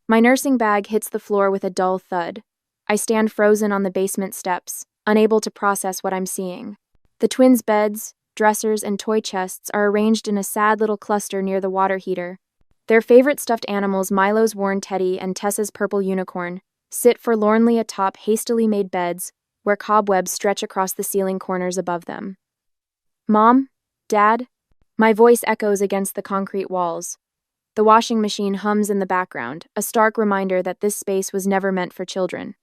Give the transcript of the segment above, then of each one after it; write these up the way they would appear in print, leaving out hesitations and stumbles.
My nursing bag hits the floor with a dull thud. I stand frozen on the basement steps, unable to process what I'm seeing. The twins' beds, dressers, and toy chests are arranged in a sad little cluster near the water heater. Their favorite stuffed animals, Milo's worn teddy and Tessa's purple unicorn, sit forlornly atop hastily made beds where cobwebs stretch across the ceiling corners above them. Mom? Dad? My voice echoes against the concrete walls. The washing machine hums in the background, a stark reminder that this space was never meant for children.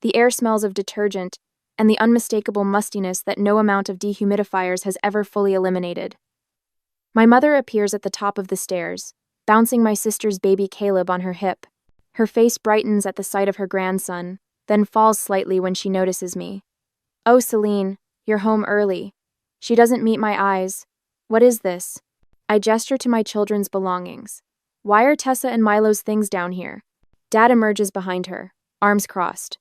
The air smells of detergent and the unmistakable mustiness that no amount of dehumidifiers has ever fully eliminated. My mother appears at the top of the stairs, bouncing my sister's baby Caleb on her hip. Her face brightens at the sight of her grandson, then falls slightly when she notices me. "Oh, Celine, you're home early." She doesn't meet my eyes. "What is this?" I gesture to my children's belongings. "Why are Tessa and Milo's things down here?" Dad emerges behind her, arms crossed.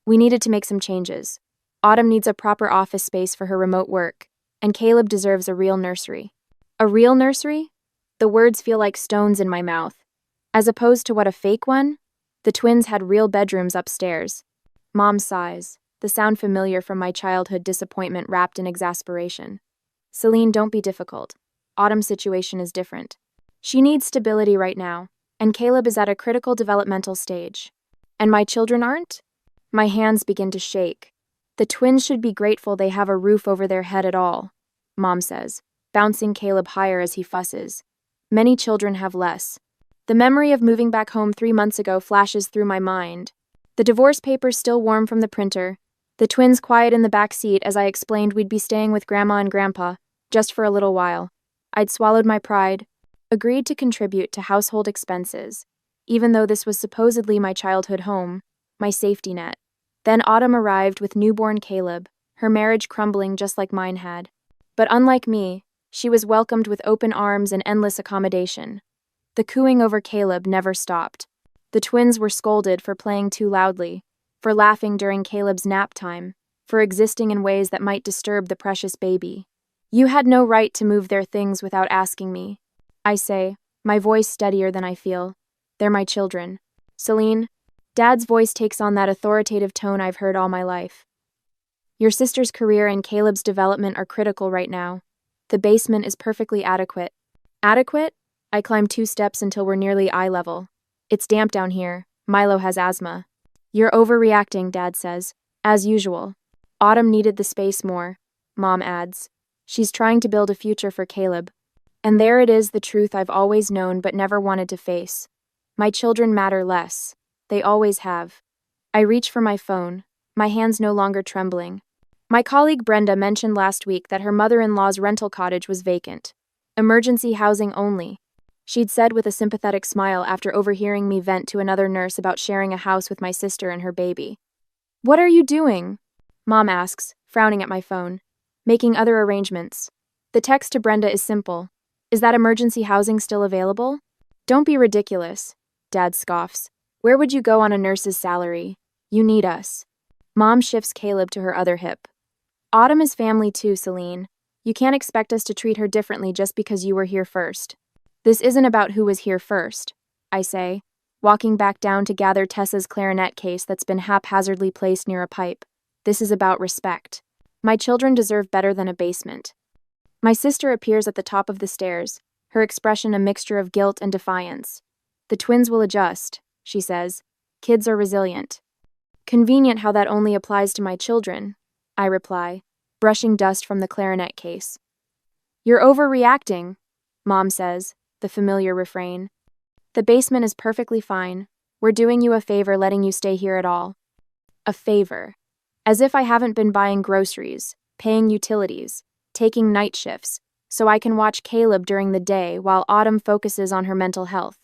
"We needed to make some changes. Autumn needs a proper office space for her remote work, and Caleb deserves a real nursery." A real nursery? The words feel like stones in my mouth. As opposed to what, a fake one? The twins had real bedrooms upstairs. Mom sighs, the sound familiar from my childhood disappointment wrapped in exasperation. "Celine, don't be difficult. Autumn's situation is different. She needs stability right now, and Caleb is at a critical developmental stage. And my children aren't?" My hands begin to shake. "The twins should be grateful they have a roof over their head at all," Mom says, bouncing Caleb higher as he fusses. "Many children have less." The memory of moving back home 3 months ago flashes through my mind. The divorce papers still warm from the printer, the twins quiet in the back seat as I explained we'd be staying with Grandma and Grandpa, just for a little while. I'd swallowed my pride, agreed to contribute to household expenses, even though this was supposedly my childhood home, my safety net. Then Autumn arrived with newborn Caleb, her marriage crumbling just like mine had. But unlike me, she was welcomed with open arms and endless accommodation. The cooing over Caleb never stopped. The twins were scolded for playing too loudly, for laughing during Caleb's nap time, for existing in ways that might disturb the precious baby. "You had no right to move their things without asking me," I say, my voice steadier than I feel. "They're my children." "Celine," Dad's voice takes on that authoritative tone I've heard all my life. "Your sister's career and Caleb's development are critical right now. The basement is perfectly adequate." "Adequate?" I climb 2 steps until we're nearly eye level. "It's damp down here. Milo has asthma." "You're overreacting," Dad says. "As usual." "Autumn needed the space more," Mom adds. "She's trying to build a future for Caleb." And there it is, the truth I've always known but never wanted to face. My children matter less. They always have. I reach for my phone, my hands no longer trembling. My colleague Brenda mentioned last week that her mother-in-law's rental cottage was vacant. Emergency housing only, she'd said with a sympathetic smile after overhearing me vent to another nurse about sharing a house with my sister and her baby. "What are you doing?" Mom asks, frowning at my phone. "Making other arrangements." The text to Brenda is simple. "Is that emergency housing still available?" "Don't be ridiculous," Dad scoffs. "Where would you go on a nurse's salary? You need us." Mom shifts Caleb to her other hip. "Autumn is family too, Celine. You can't expect us to treat her differently just because you were here first." "This isn't about who was here first," I say, walking back down to gather Tessa's clarinet case that's been haphazardly placed near a pipe. "This is about respect. My children deserve better than a basement." My sister appears at the top of the stairs, her expression a mixture of guilt and defiance. "The twins will adjust," she says. "Kids are resilient." "Convenient how that only applies to my children," I reply, brushing dust from the clarinet case. "You're overreacting," Mom says, the familiar refrain. "The basement is perfectly fine. We're doing you a favor letting you stay here at all." A favor. As if I haven't been buying groceries, paying utilities, taking night shifts, so I can watch Caleb during the day while Autumn focuses on her mental health.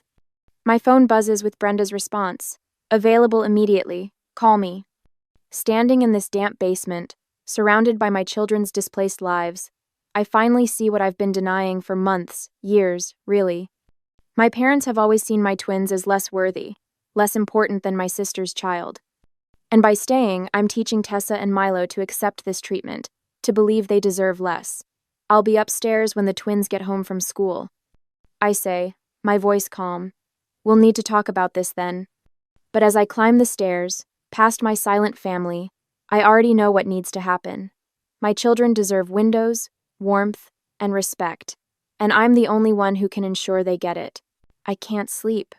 My phone buzzes with Brenda's response. "Available immediately. Call me." Standing in this damp basement, surrounded by my children's displaced lives, I finally see what I've been denying for months, years, really. My parents have always seen my twins as less worthy, less important than my sister's child. And by staying, I'm teaching Tessa and Milo to accept this treatment, to believe they deserve less. I'll be upstairs when the twins get home from school. I say, my voice calm. "We'll need to talk about this then." But as I climb the stairs, past my silent family, I already know what needs to happen. My children deserve windows, warmth, and respect, and I'm the only one who can ensure they get it. I can't sleep.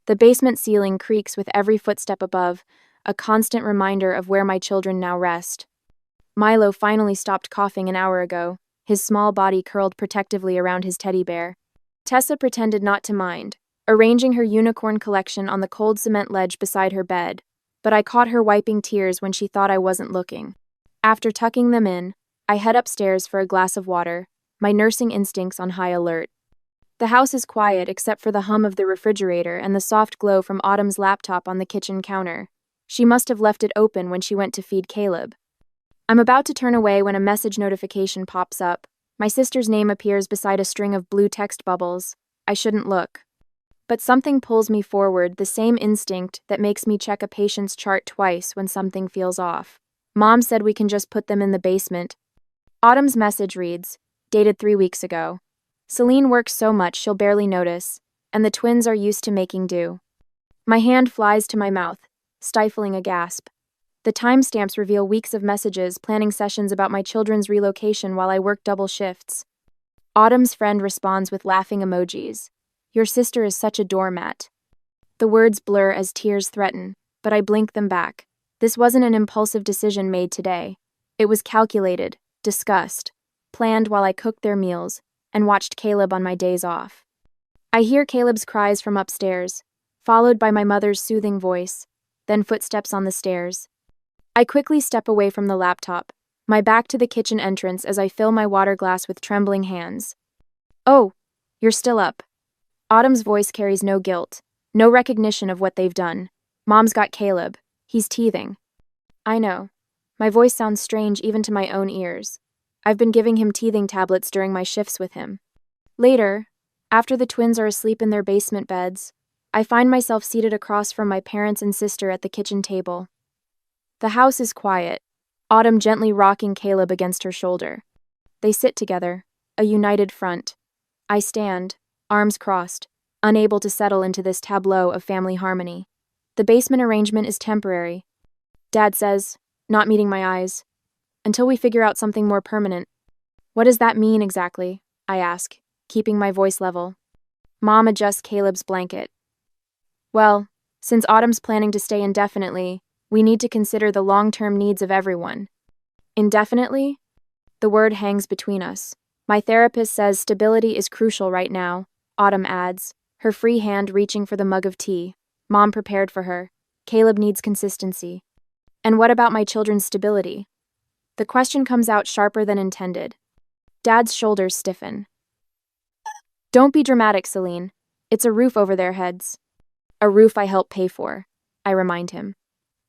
The basement ceiling creaks with every footstep above, a constant reminder of where my children now rest. Milo finally stopped coughing an hour ago, his small body curled protectively around his teddy bear. Tessa pretended not to mind, arranging her unicorn collection on the cold cement ledge beside her bed, but I caught her wiping tears when she thought I wasn't looking. After tucking them in, I head upstairs for a glass of water, my nursing instincts on high alert. The house is quiet except for the hum of the refrigerator and the soft glow from Autumn's laptop on the kitchen counter. She must have left it open when she went to feed Caleb. I'm about to turn away when a message notification pops up. My sister's name appears beside a string of blue text bubbles. I shouldn't look. But something pulls me forward, the same instinct that makes me check a patient's chart twice when something feels off. Mom said we can just put them in the basement. Autumn's message reads, dated 3 weeks ago. Celine works so much she'll barely notice, and the twins are used to making do. My hand flies to my mouth, stifling a gasp. The timestamps reveal weeks of messages, planning sessions about my children's relocation while I work double shifts. Autumn's friend responds with laughing emojis. Your sister is such a doormat. The words blur as tears threaten, but I blink them back. This wasn't an impulsive decision made today. It was calculated, discussed, planned while I cooked their meals, and watched Caleb on my days off. I hear Caleb's cries from upstairs, followed by my mother's soothing voice, then footsteps on the stairs. I quickly step away from the laptop, my back to the kitchen entrance as I fill my water glass with trembling hands. Oh, you're still up. Autumn's voice carries no guilt, no recognition of what they've done. Mom's got Caleb. He's teething. I know. My voice sounds strange even to my own ears. I've been giving him teething tablets during my shifts with him. Later, after the twins are asleep in their basement beds, I find myself seated across from my parents and sister at the kitchen table. The house is quiet, Autumn gently rocking Caleb against her shoulder. They sit together, a united front. I stand, arms crossed, unable to settle into this tableau of family harmony. The basement arrangement is temporary. Dad says, not meeting my eyes. Until we figure out something more permanent. What does that mean exactly? I ask, keeping my voice level. Mom adjusts Caleb's blanket. Well, since Autumn's planning to stay indefinitely, we need to consider the long-term needs of everyone. Indefinitely? The word hangs between us. My therapist says stability is crucial right now, Autumn adds, her free hand reaching for the mug of tea. Mom prepared for her. Caleb needs consistency. And what about my children's stability? The question comes out sharper than intended. Dad's shoulders stiffen. Don't be dramatic, Celine. It's a roof over their heads. A roof I help pay for, I remind him.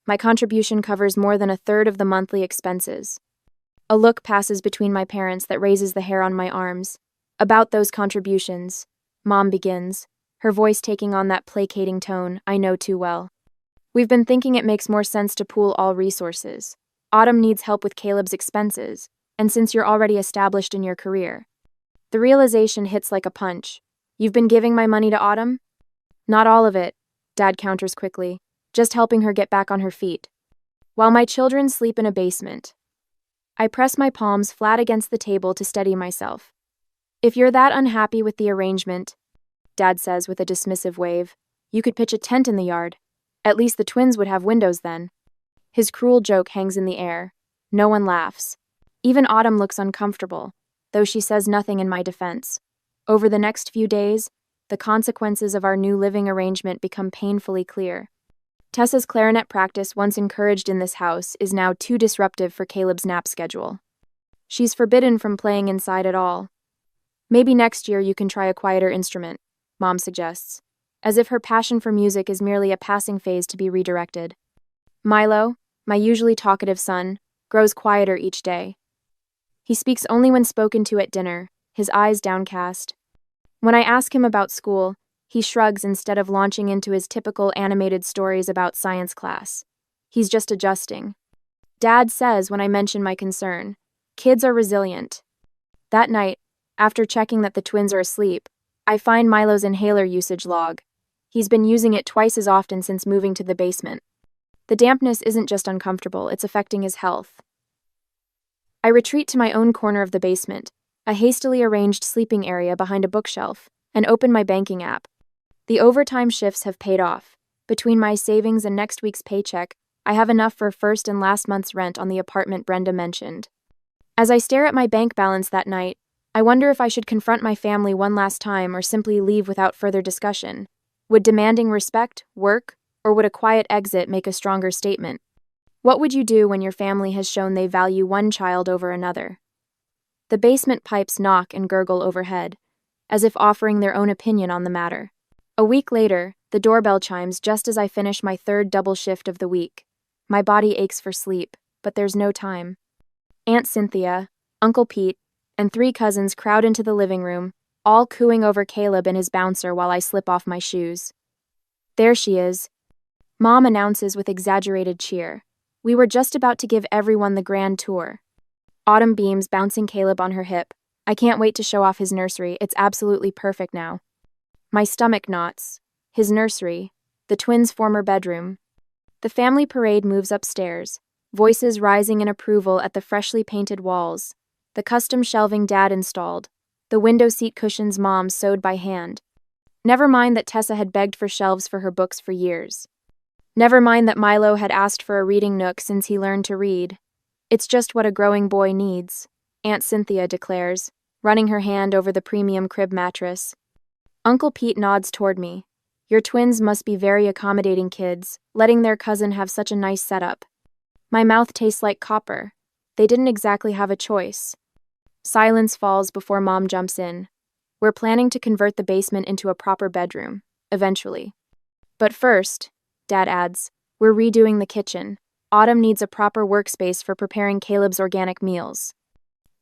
My contribution covers more than a third of the monthly expenses. A look passes between my parents that raises the hair on my arms. About those contributions, Mom begins, her voice taking on that placating tone I know too well. We've been thinking it makes more sense to pool all resources. Autumn needs help with Caleb's expenses, and since you're already established in your career. The realization hits like a punch. You've been giving my money to Autumn? Not all of it, Dad counters quickly, just helping her get back on her feet. While my children sleep in a basement. I press my palms flat against the table to steady myself. If you're that unhappy with the arrangement, Dad says with a dismissive wave, you could pitch a tent in the yard. At least the twins would have windows then. His cruel joke hangs in the air. No one laughs. Even Autumn looks uncomfortable, though she says nothing in my defense. Over the next few days, the consequences of our new living arrangement become painfully clear. Tessa's clarinet practice, once encouraged in this house, is now too disruptive for Caleb's nap schedule. She's forbidden from playing inside at all. Maybe next year you can try a quieter instrument, Mom suggests, as if her passion for music is merely a passing phase to be redirected. Milo, my usually talkative son, grows quieter each day. He speaks only when spoken to at dinner, his eyes downcast. When I ask him about school, he shrugs instead of launching into his typical animated stories about science class. He's just adjusting. Dad says when I mention my concern, kids are resilient. That night, after checking that the twins are asleep, I find Milo's inhaler usage log. He's been using it twice as often since moving to the basement. The dampness isn't just uncomfortable, it's affecting his health. I retreat to my own corner of the basement, a hastily arranged sleeping area behind a bookshelf, and open my banking app. The overtime shifts have paid off. Between my savings and next week's paycheck, I have enough for first and last month's rent on the apartment Brenda mentioned. As I stare at my bank balance that night, I wonder if I should confront my family one last time or simply leave without further discussion. Would demanding respect work, or would a quiet exit make a stronger statement? What would you do when your family has shown they value one child over another? The basement pipes knock and gurgle overhead, as if offering their own opinion on the matter. A week later, the doorbell chimes just as I finish my third double shift of the week. My body aches for sleep, but there's no time. Aunt Cynthia, Uncle Pete, and 3 cousins crowd into the living room, all cooing over Caleb and his bouncer while I slip off my shoes. There she is, Mom announces with exaggerated cheer. We were just about to give everyone the grand tour. Autumn beams bouncing Caleb on her hip. I can't wait to show off his nursery, it's absolutely perfect now. My stomach knots. His nursery, the twins' former bedroom. The family parade moves upstairs, voices rising in approval at the freshly painted walls, the custom shelving Dad installed, the window seat cushions Mom sewed by hand. Never mind that Tessa had begged for shelves for her books for years. Never mind that Milo had asked for a reading nook since he learned to read. It's just what a growing boy needs, Aunt Cynthia declares, running her hand over the premium crib mattress. Uncle Pete nods toward me. Your twins must be very accommodating kids, letting their cousin have such a nice setup. My mouth tastes like copper. They didn't exactly have a choice. Silence falls before Mom jumps in. We're planning to convert the basement into a proper bedroom, eventually. But first, Dad adds, we're redoing the kitchen. Autumn needs a proper workspace for preparing Caleb's organic meals.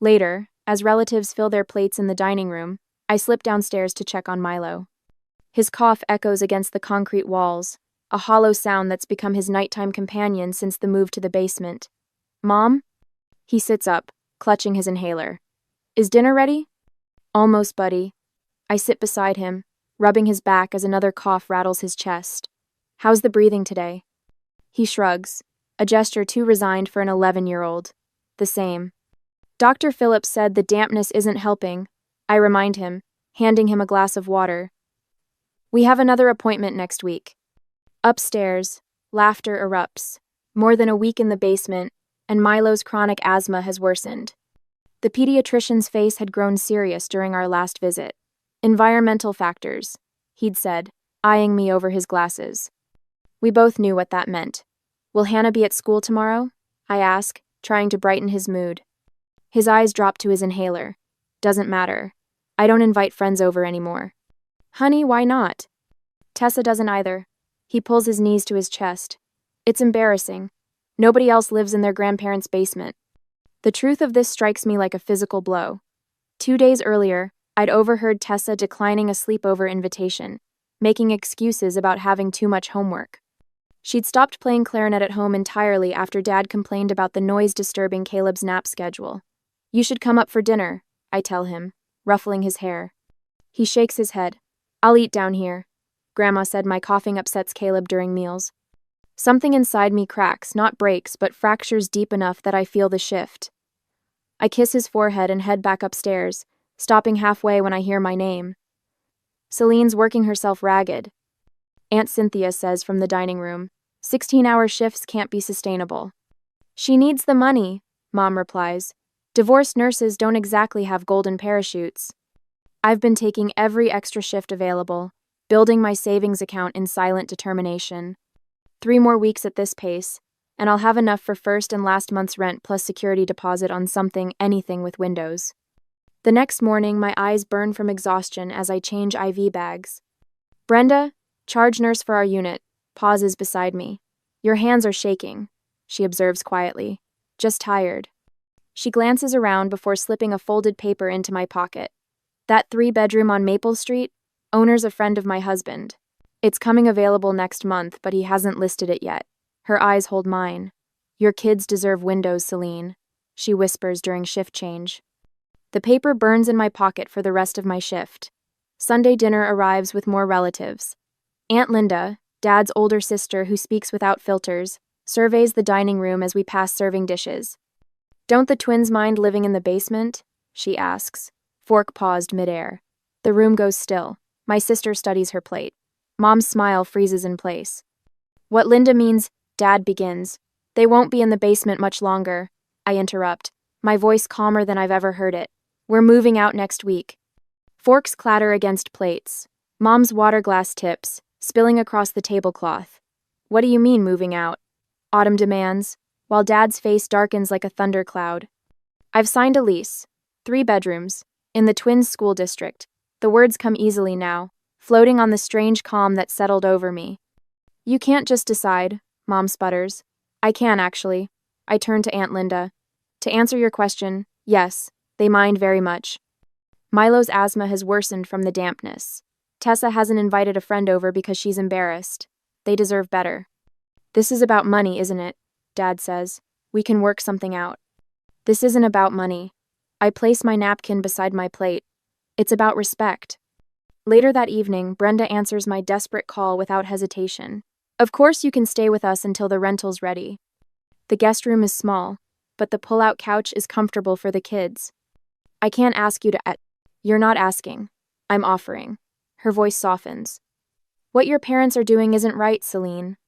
Later, as relatives fill their plates in the dining room, I slip downstairs to check on Milo. His cough echoes against the concrete walls, a hollow sound that's become his nighttime companion since the move to the basement. Mom? He sits up, clutching his inhaler. Is dinner ready? Almost, buddy. I sit beside him, rubbing his back as another cough rattles his chest. How's the breathing today? He shrugs, a gesture too resigned for an 11-year-old. The same. Dr. Phillips said the dampness isn't helping, I remind him, handing him a glass of water. We have another appointment next week. Upstairs, laughter erupts. More than a week in the basement, and Milo's chronic asthma has worsened. The pediatrician's face had grown serious during our last visit. Environmental factors, he'd said, eyeing me over his glasses. We both knew what that meant. Will Hannah be at school tomorrow? I ask, trying to brighten his mood. His eyes drop to his inhaler. Doesn't matter. I don't invite friends over anymore. Honey, why not? Tessa doesn't either. He pulls his knees to his chest. It's embarrassing. Nobody else lives in their grandparents' basement. The truth of this strikes me like a physical blow. 2 days earlier, I'd overheard Tessa declining a sleepover invitation, making excuses about having too much homework. She'd stopped playing clarinet at home entirely after Dad complained about the noise disturbing Caleb's nap schedule. You should come up for dinner, I tell him, ruffling his hair. He shakes his head. I'll eat down here. Grandma said my coughing upsets Caleb during meals. Something inside me cracks, not breaks, but fractures deep enough that I feel the shift. I kiss his forehead and head back upstairs, stopping halfway when I hear my name. Celine's working herself ragged. Aunt Cynthia says from the dining room, 16-hour shifts can't be sustainable. She needs the money, Mom replies. Divorced nurses don't exactly have golden parachutes. I've been taking every extra shift available, building my savings account in silent determination. 3 more weeks at this pace, and I'll have enough for first and last month's rent plus security deposit on anything with windows. The next morning, my eyes burn from exhaustion as I change IV bags. Brenda, charge nurse for our unit, pauses beside me. Your hands are shaking, she observes quietly. Just tired. She glances around before slipping a folded paper into my pocket. That 3-bedroom on Maple Street? Owner's a friend of my husband. It's coming available next month, but he hasn't listed it yet. Her eyes hold mine. Your kids deserve windows, Celine, she whispers during shift change. The paper burns in my pocket for the rest of my shift. Sunday dinner arrives with more relatives. Aunt Linda, Dad's older sister who speaks without filters, surveys the dining room as we pass serving dishes. "Don't the twins mind living in the basement?" she asks. Fork paused midair. The room goes still. My sister studies her plate. Mom's smile freezes in place. "What Linda means," Dad begins. "They won't be in the basement much longer," I interrupt, my voice calmer than I've ever heard it. "We're moving out next week." Forks clatter against plates. Mom's water glass tips, spilling across the tablecloth. "What do you mean, moving out?" Autumn demands, while Dad's face darkens like a thundercloud. "I've signed a lease. 3 bedrooms. In the twins' school district." The words come easily now, floating on the strange calm that settled over me. "You can't just decide," Mom sputters. "I can, actually." I turn to Aunt Linda. "To answer your question, yes, they mind very much. Milo's asthma has worsened from the dampness. Tessa hasn't invited a friend over because she's embarrassed. They deserve better." "This is about money, isn't it?" Dad says. "We can work something out." "This isn't about money." I place my napkin beside my plate. "It's about respect." Later that evening, Brenda answers my desperate call without hesitation. "Of course you can stay with us until the rental's ready. The guest room is small, but the pull-out couch is comfortable for the kids. I can't ask you to You're not asking. I'm offering." Her voice softens. "What your parents are doing isn't right, Celine."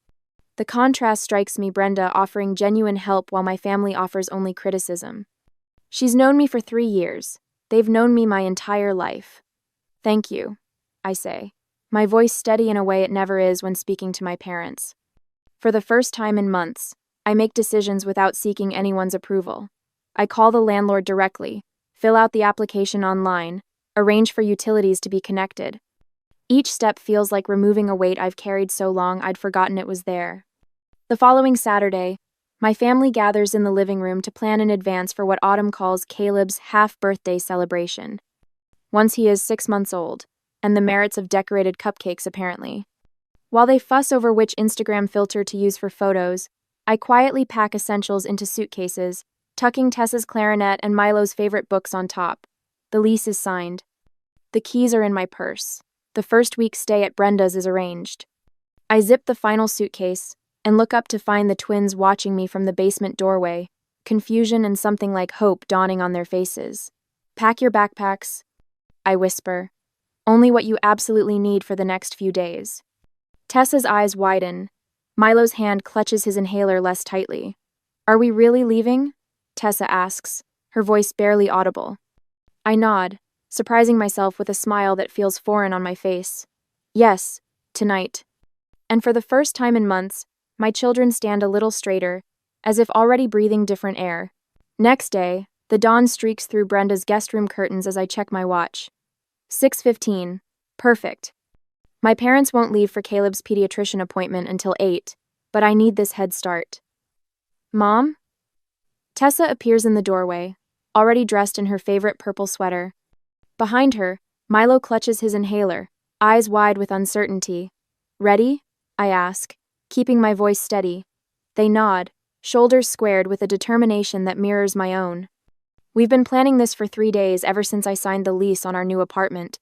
The contrast strikes me, Brenda offering genuine help while my family offers only criticism. She's known me for 3 years. They've known me my entire life. "Thank you," I say, my voice steady in a way it never is when speaking to my parents. For the first time in months, I make decisions without seeking anyone's approval. I call the landlord directly, fill out the application online, arrange for utilities to be connected. Each step feels like removing a weight I've carried so long I'd forgotten it was there. The following Saturday, my family gathers in the living room to plan in advance for what Autumn calls Caleb's half-birthday celebration. Once he is 6 months old, and the merits of decorated cupcakes apparently. While they fuss over which Instagram filter to use for photos, I quietly pack essentials into suitcases, tucking Tessa's clarinet and Milo's favorite books on top. The lease is signed. The keys are in my purse. The first week's stay at Brenda's is arranged. I zip the final suitcase and look up to find the twins watching me from the basement doorway, confusion and something like hope dawning on their faces. "Pack your backpacks," I whisper. "Only what you absolutely need for the next few days." Tessa's eyes widen. Milo's hand clutches his inhaler less tightly. "Are we really leaving?" Tessa asks, her voice barely audible. I nod, surprising myself with a smile that feels foreign on my face. "Yes, tonight." And for the first time in months, my children stand a little straighter, as if already breathing different air. Next day, the dawn streaks through Brenda's guest room curtains as I check my watch. 6:15. Perfect. My parents won't leave for Caleb's pediatrician appointment until 8, but I need this head start. "Mom?" Tessa appears in the doorway, already dressed in her favorite purple sweater. Behind her, Milo clutches his inhaler, eyes wide with uncertainty. "Ready?" I ask, keeping my voice steady. They nod, shoulders squared with a determination that mirrors my own. We've been planning this for 3 days ever since I signed the lease on our new apartment.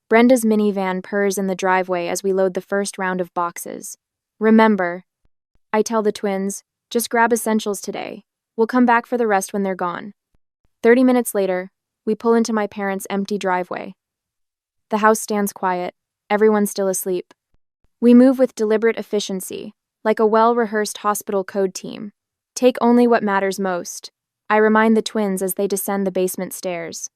Brenda's minivan purrs in the driveway as we load the first round of boxes. "Remember," I tell the twins, "just grab essentials today. We'll come back for the rest when they're gone." 30 minutes later, we pull into my parents' empty driveway. The house stands quiet, everyone still asleep. We move with deliberate efficiency, like a well-rehearsed hospital code team. "Take only what matters most," I remind the twins as they descend the basement stairs.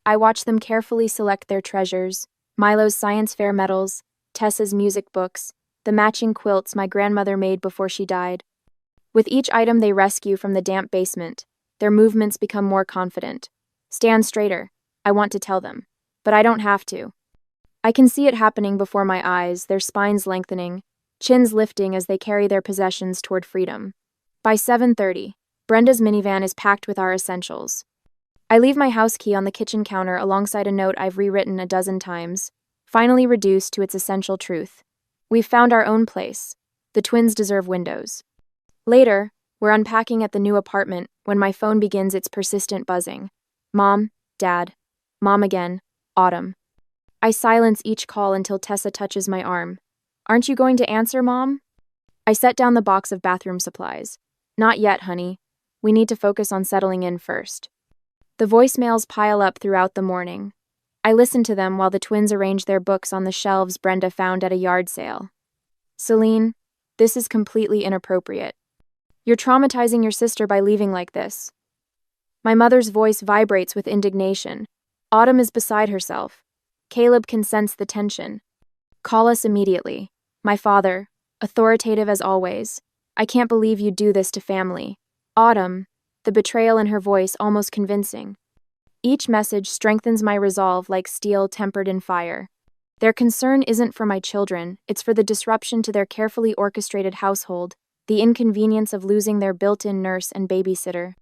I watch them carefully select their treasures, Milo's science fair medals, Tessa's music books, the matching quilts my grandmother made before she died. With each item they rescue from the damp basement, their movements become more confident. "Stand straighter," I want to tell them, but I don't have to. I can see it happening before my eyes, their spines lengthening, chins lifting as they carry their possessions toward freedom. By 7:30, Brenda's minivan is packed with our essentials. I leave my house key on the kitchen counter alongside a note I've rewritten a dozen times, finally reduced to its essential truth. We've found our own place. The twins deserve windows. Later, we're unpacking at the new apartment when my phone begins its persistent buzzing. Mom, Dad, Mom again, Autumn. I silence each call until Tessa touches my arm. Aren't you going to answer, Mom? I set down the box of bathroom supplies. Not yet, honey. We need to focus on settling in first. The voicemails pile up throughout the morning. I listen to them while the twins arrange their books on the shelves Brenda found at a yard sale. Celine, this is completely inappropriate. You're traumatizing your sister by leaving like this. My mother's voice vibrates with indignation. Autumn is beside herself. Caleb can sense the tension. Call us immediately. My father, authoritative as always. I can't believe you'd do this to family. Autumn, the betrayal in her voice almost convincing. Each message strengthens my resolve like steel tempered in fire. Their concern isn't for my children, it's for the disruption to their carefully orchestrated household, the inconvenience of losing their built-in nurse and babysitter.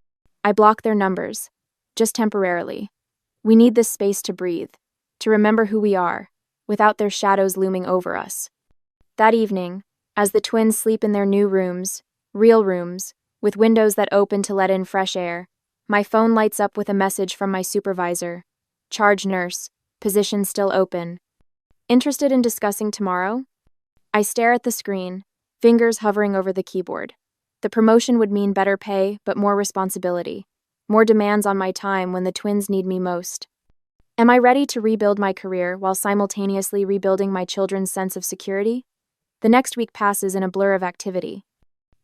I block their numbers, just temporarily. We need this space to breathe, to remember who we are, without their shadows looming over us. That evening, as the twins sleep in their new rooms, real rooms, with windows that open to let in fresh air, my phone lights up with a message from my supervisor. Charge nurse, position still open. Interested in discussing tomorrow? I stare at the screen, fingers hovering over the keyboard. The promotion would mean better pay, but more responsibility. More demands on my time when the twins need me most. Am I ready to rebuild my career while simultaneously rebuilding my children's sense of security? The next week passes in a blur of activity.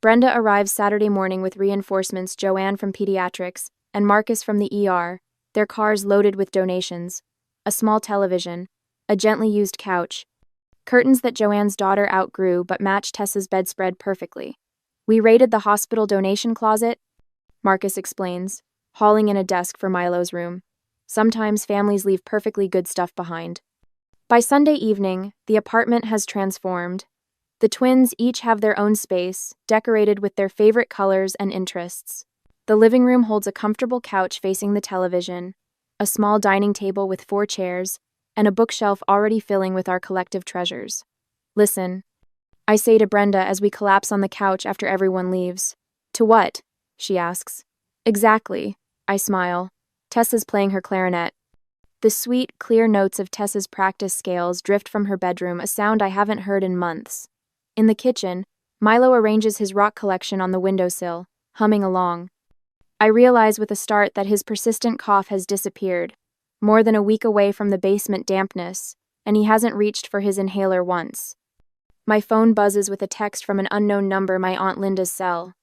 Brenda arrives Saturday morning with reinforcements, Joanne from pediatrics and Marcus from the ER, their cars loaded with donations, a small television, a gently used couch, curtains that Joanne's daughter outgrew but matched Tessa's bedspread perfectly. We raided the hospital donation closet, Marcus explains, hauling in a desk for Milo's room. Sometimes families leave perfectly good stuff behind. By Sunday evening, the apartment has transformed. The twins each have their own space, decorated with their favorite colors and interests. The living room holds a comfortable couch facing the television, a small dining table with 4 chairs, and a bookshelf already filling with our collective treasures. Listen, I say to Brenda as we collapse on the couch after everyone leaves. To what? She asks. Exactly, I smile. Tessa's playing her clarinet. The sweet, clear notes of Tessa's practice scales drift from her bedroom, a sound I haven't heard in months. In the kitchen, Milo arranges his rock collection on the windowsill, humming along. I realize with a start that his persistent cough has disappeared, more than a week away from the basement dampness, and he hasn't reached for his inhaler once. My phone buzzes with a text from an unknown number, my Aunt Linda's cell.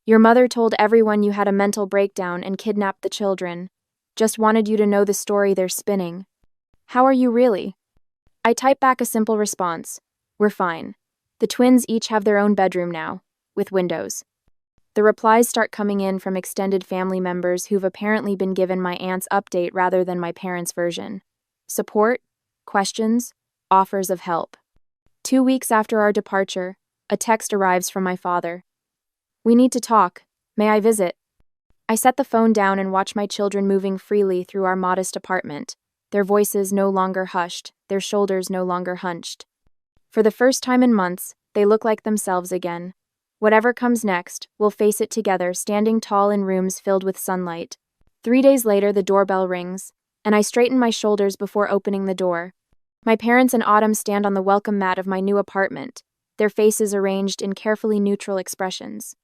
Your mother told everyone you had a mental breakdown and kidnapped the children. Just wanted you to know the story they're spinning. How are you really? I type back a simple response. We're fine. The twins each have their own bedroom now, with windows. The replies start coming in from extended family members who've apparently been given my aunt's update rather than my parents' version. Support, questions, offers of help. 2 weeks after our departure, a text arrives from my father. We need to talk. May I visit? I set the phone down and watch my children moving freely through our modest apartment, their voices no longer hushed, their shoulders no longer hunched. For the first time in months, they look like themselves again. Whatever comes next, we'll face it together, standing tall in rooms filled with sunlight. 3 days later, the doorbell rings, and I straighten my shoulders before opening the door. My parents and Autumn stand on the welcome mat of my new apartment, their faces arranged in carefully neutral expressions.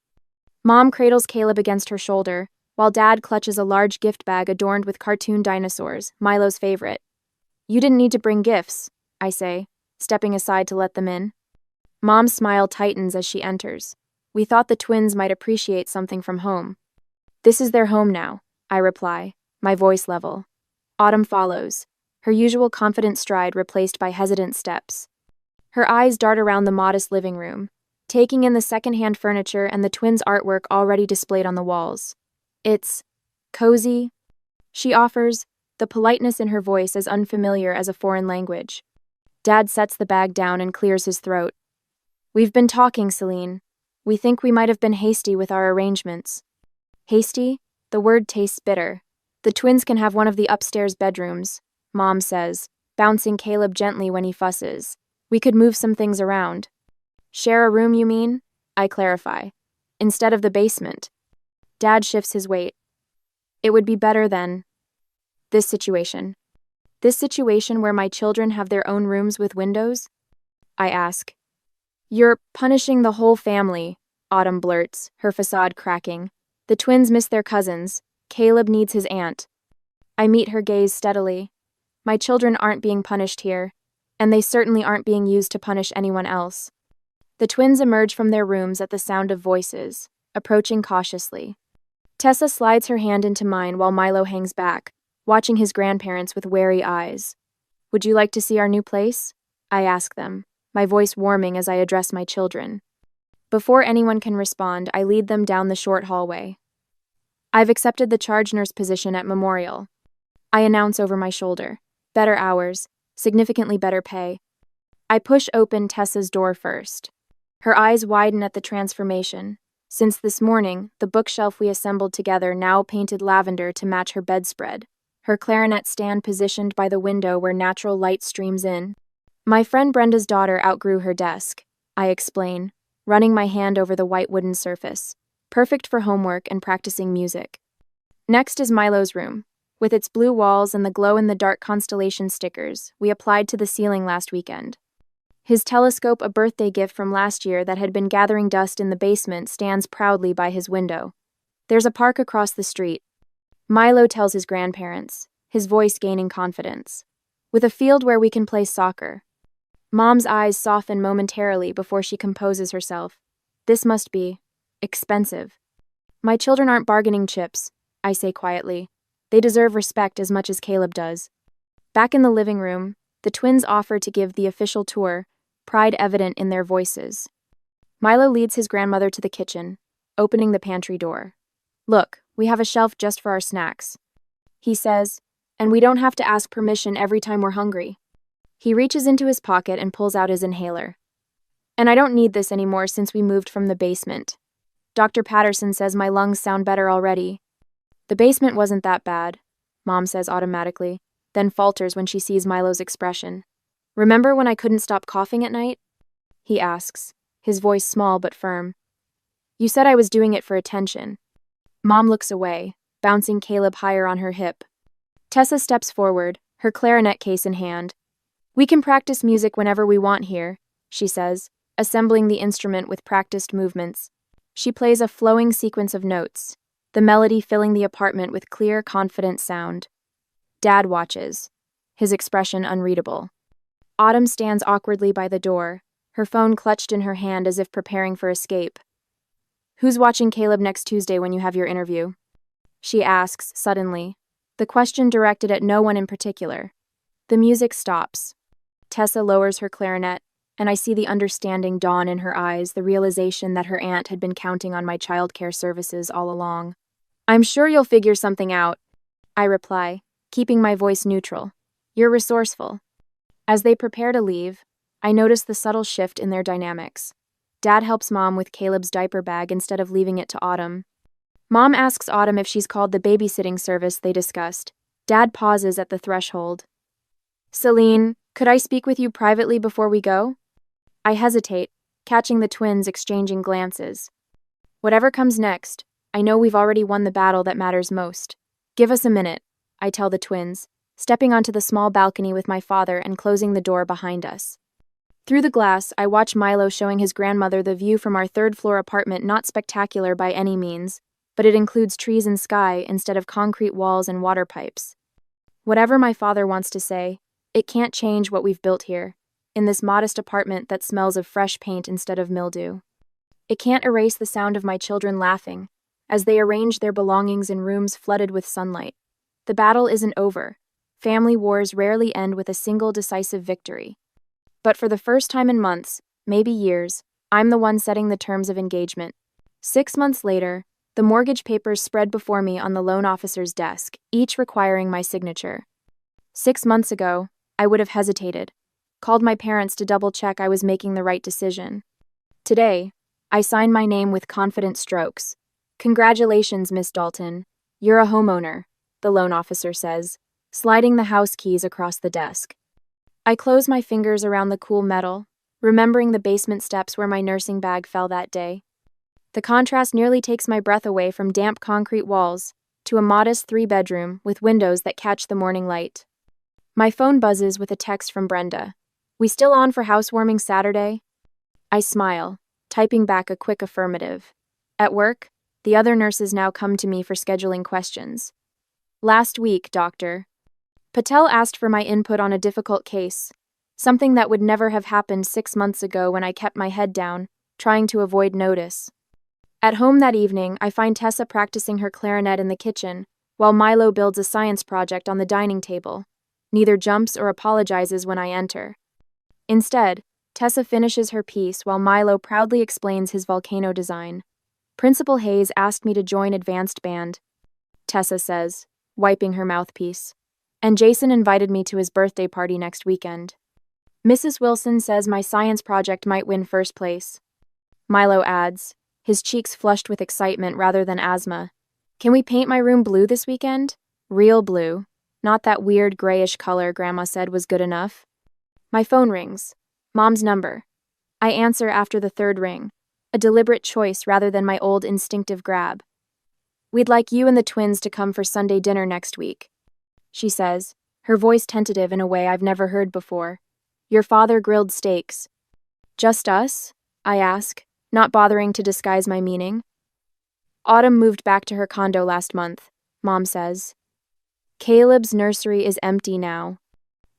Mom cradles Caleb against her shoulder, while Dad clutches a large gift bag adorned with cartoon dinosaurs, Milo's favorite. You didn't need to bring gifts, I say, stepping aside to let them in. Mom's smile tightens as she enters. We thought the twins might appreciate something from home. This is their home now, I reply, my voice level. Autumn follows, her usual confident stride replaced by hesitant steps. Her eyes dart around the modest living room, taking in the second-hand furniture and the twins' artwork already displayed on the walls. It's cozy, she offers, the politeness in her voice as unfamiliar as a foreign language. Dad sets the bag down and clears his throat. We've been talking, Celine. We think we might have been hasty with our arrangements. Hasty? The word tastes bitter. The twins can have one of the upstairs bedrooms, Mom says, bouncing Caleb gently when he fusses. We could move some things around. Share a room, you mean? I clarify. Instead of the basement. Dad shifts his weight. It would be better than this situation. This situation where my children have their own rooms with windows? I ask. You're punishing the whole family, Autumn blurts, her facade cracking. The twins miss their cousins. Caleb needs his aunt. I meet her gaze steadily. My children aren't being punished here, and they certainly aren't being used to punish anyone else. The twins emerge from their rooms at the sound of voices, approaching cautiously. Tessa slides her hand into mine while Milo hangs back, watching his grandparents with wary eyes. Would you like to see our new place? I ask them, my voice warming as I address my children. Before anyone can respond, I lead them down the short hallway. I've accepted the charge nurse position at Memorial. I announce over my shoulder. Better hours, significantly better pay. I push open Tessa's door first. Her eyes widen at the transformation. Since this morning, the bookshelf we assembled together now painted lavender to match her bedspread, her clarinet stand positioned by the window where natural light streams in. My friend Brenda's daughter outgrew her desk, I explain, running my hand over the white wooden surface, perfect for homework and practicing music. Next is Milo's room. With its blue walls and the glow-in-the-dark constellation stickers we applied to the ceiling last weekend. His telescope, a birthday gift from last year that had been gathering dust in the basement, stands proudly by his window. There's a park across the street. Milo tells his grandparents, his voice gaining confidence. With a field where we can play soccer. Mom's eyes soften momentarily before she composes herself. This must be expensive. My children aren't bargaining chips, I say quietly. They deserve respect as much as Caleb does. Back in the living room, the twins offer to give the official tour, pride evident in their voices. Milo leads his grandmother to the kitchen, opening the pantry door. Look, we have a shelf just for our snacks, he says, and we don't have to ask permission every time we're hungry. He reaches into his pocket and pulls out his inhaler. And I don't need this anymore since we moved from the basement. Dr. Patterson says my lungs sound better already. The basement wasn't that bad, Mom says automatically, then falters when she sees Milo's expression. Remember when I couldn't stop coughing at night? He asks, his voice small but firm. You said I was doing it for attention. Mom looks away, bouncing Caleb higher on her hip. Tessa steps forward, her clarinet case in hand. We can practice music whenever we want here, she says, assembling the instrument with practiced movements. She plays a flowing sequence of notes, the melody filling the apartment with clear, confident sound. Dad watches, his expression unreadable. Autumn stands awkwardly by the door, her phone clutched in her hand as if preparing for escape. Who's watching Caleb next Tuesday when you have your interview? She asks, suddenly, the question directed at no one in particular. The music stops. Tessa lowers her clarinet, and I see the understanding dawn in her eyes, the realization that her aunt had been counting on my childcare services all along. I'm sure you'll figure something out, I reply, keeping my voice neutral. You're resourceful. As they prepare to leave, I notice the subtle shift in their dynamics. Dad helps Mom with Caleb's diaper bag instead of leaving it to Autumn. Mom asks Autumn if she's called the babysitting service they discussed. Dad pauses at the threshold. Celine, could I speak with you privately before we go? I hesitate, catching the twins exchanging glances. Whatever comes next, I know we've already won the battle that matters most. Give us a minute, I tell the twins, stepping onto the small balcony with my father and closing the door behind us. Through the glass, I watch Milo showing his grandmother the view from our third-floor apartment, not spectacular by any means, but it includes trees and sky instead of concrete walls and water pipes. Whatever my father wants to say, it can't change what we've built here, in this modest apartment that smells of fresh paint instead of mildew. It can't erase the sound of my children laughing, as they arrange their belongings in rooms flooded with sunlight. The battle isn't over. Family wars rarely end with a single decisive victory. But for the first time in months, maybe years, I'm the one setting the terms of engagement. 6 months later, the mortgage papers spread before me on the loan officer's desk, each requiring my signature. 6 months ago, I would have hesitated, called my parents to double-check I was making the right decision. Today, I sign my name with confident strokes. Congratulations, Miss Dalton. You're a homeowner, the loan officer says, sliding the house keys across the desk. I close my fingers around the cool metal, remembering the basement steps where my nursing bag fell that day. The contrast nearly takes my breath away from damp concrete walls to a modest 3-bedroom with windows that catch the morning light. My phone buzzes with a text from Brenda. We still on for housewarming Saturday? I smile, typing back a quick affirmative. At work, the other nurses now come to me for scheduling questions. Last week, doctor. Patel asked for my input on a difficult case, something that would never have happened 6 months ago when I kept my head down, trying to avoid notice. At home that evening, I find Tessa practicing her clarinet in the kitchen, while Milo builds a science project on the dining table. Neither jumps or apologizes when I enter. Instead, Tessa finishes her piece while Milo proudly explains his volcano design. Principal Hayes asked me to join advanced band, Tessa says, wiping her mouthpiece. And Jason invited me to his birthday party next weekend. Mrs. Wilson says my science project might win first place. Milo adds, his cheeks flushed with excitement rather than asthma. Can we paint my room blue this weekend? Real blue. Not that weird grayish color Grandma said was good enough. My phone rings. Mom's number. I answer after the third ring, a deliberate choice rather than my old instinctive grab. We'd like you and the twins to come for Sunday dinner next week, she says, her voice tentative in a way I've never heard before. Your father grilled steaks. Just us? I ask, not bothering to disguise my meaning. Autumn moved back to her condo last month, Mom says. Caleb's nursery is empty now.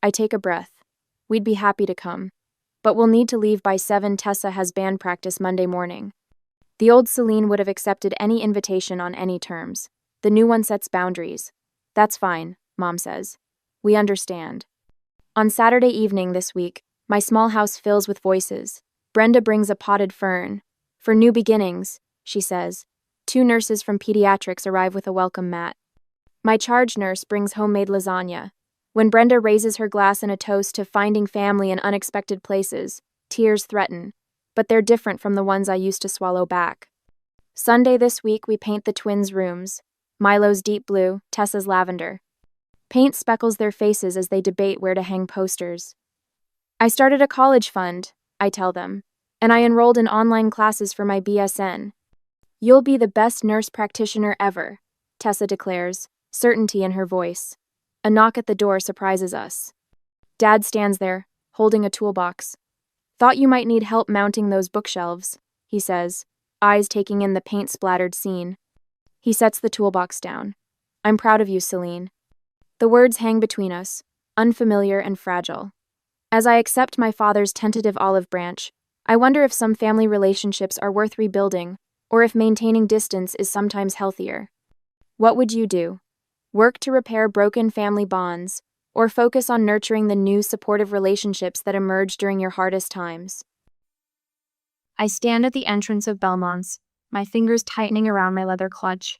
I take a breath. We'd be happy to come. But we'll need to leave by 7. Tessa has band practice Monday morning. The old Celine would have accepted any invitation on any terms. The new one sets boundaries. That's fine, Mom says. We understand. On Saturday evening this week, my small house fills with voices. Brenda brings a potted fern. For new beginnings, she says. 2 nurses from pediatrics arrive with a welcome mat. My charge nurse brings homemade lasagna. When Brenda raises her glass in a toast to finding family in unexpected places, tears threaten, but they're different from the ones I used to swallow back. Sunday this week, we paint the twins' rooms. Milo's deep blue, Tessa's lavender. Paint speckles their faces as they debate where to hang posters. I started a college fund, I tell them, and I enrolled in online classes for my BSN. You'll be the best nurse practitioner ever, Tessa declares, certainty in her voice. A knock at the door surprises us. Dad stands there, holding a toolbox. Thought you might need help mounting those bookshelves, he says, eyes taking in the paint-splattered scene. He sets the toolbox down. I'm proud of you, Celine. The words hang between us, unfamiliar and fragile. As I accept my father's tentative olive branch, I wonder if some family relationships are worth rebuilding, or if maintaining distance is sometimes healthier. What would you do? Work to repair broken family bonds, or focus on nurturing the new supportive relationships that emerge during your hardest times? I stand at the entrance of Belmont's, my fingers tightening around my leather clutch.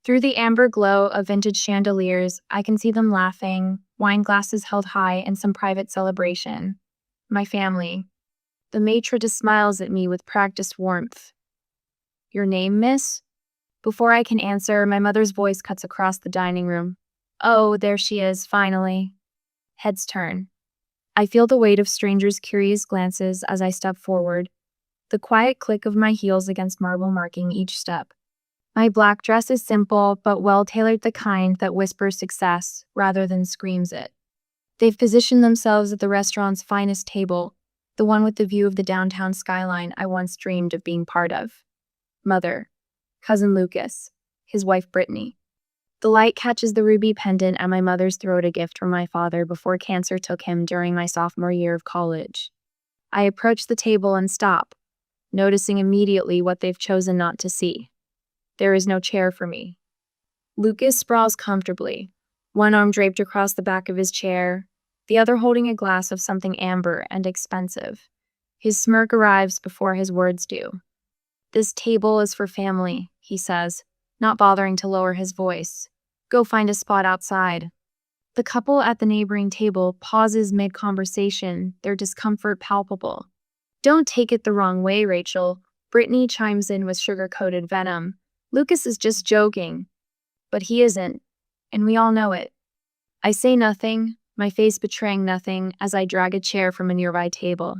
Through the amber glow of vintage chandeliers, I can see them laughing, wine glasses held high in some private celebration. My family. The maitre smiles at me with practiced warmth. Your name, miss? Before I can answer, my mother's voice cuts across the dining room. Oh, there she is, finally. Heads turn. I feel the weight of strangers' curious glances as I step forward, the quiet click of my heels against marble marking each step. My black dress is simple, but well-tailored, the kind that whispers success rather than screams it. They've positioned themselves at the restaurant's finest table, the one with the view of the downtown skyline I once dreamed of being part of. Mother. Cousin Lucas, his wife Brittany. The light catches the ruby pendant at my mother's throat, a gift from my father before cancer took him during my sophomore year of college. I approach the table and stop, noticing immediately what they've chosen not to see. There is no chair for me. Lucas sprawls comfortably, one arm draped across the back of his chair, the other holding a glass of something amber and expensive. His smirk arrives before his words do. This table is for family, he says, not bothering to lower his voice. Go find a spot outside. The couple at the neighboring table pauses mid-conversation, their discomfort palpable. Don't take it the wrong way, Rachel. Brittany chimes in with sugar-coated venom. Lucas is just joking. But he isn't, and we all know it. I say nothing, my face betraying nothing, as I drag a chair from a nearby table.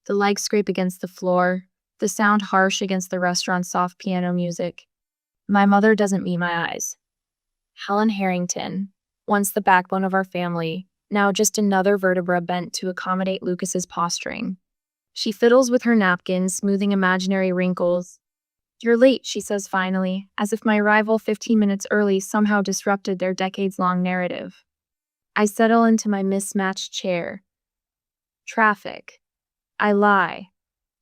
The legs scrape against the floor, the sound harsh against the restaurant's soft piano music. My mother doesn't meet my eyes. Helen Harrington, once the backbone of our family, now just another vertebra bent to accommodate Lucas's posturing. She fiddles with her napkin, smoothing imaginary wrinkles. "You're late," she says finally, as if my arrival 15 minutes early somehow disrupted their decades-long narrative. I settle into my mismatched chair. Traffic. I lie.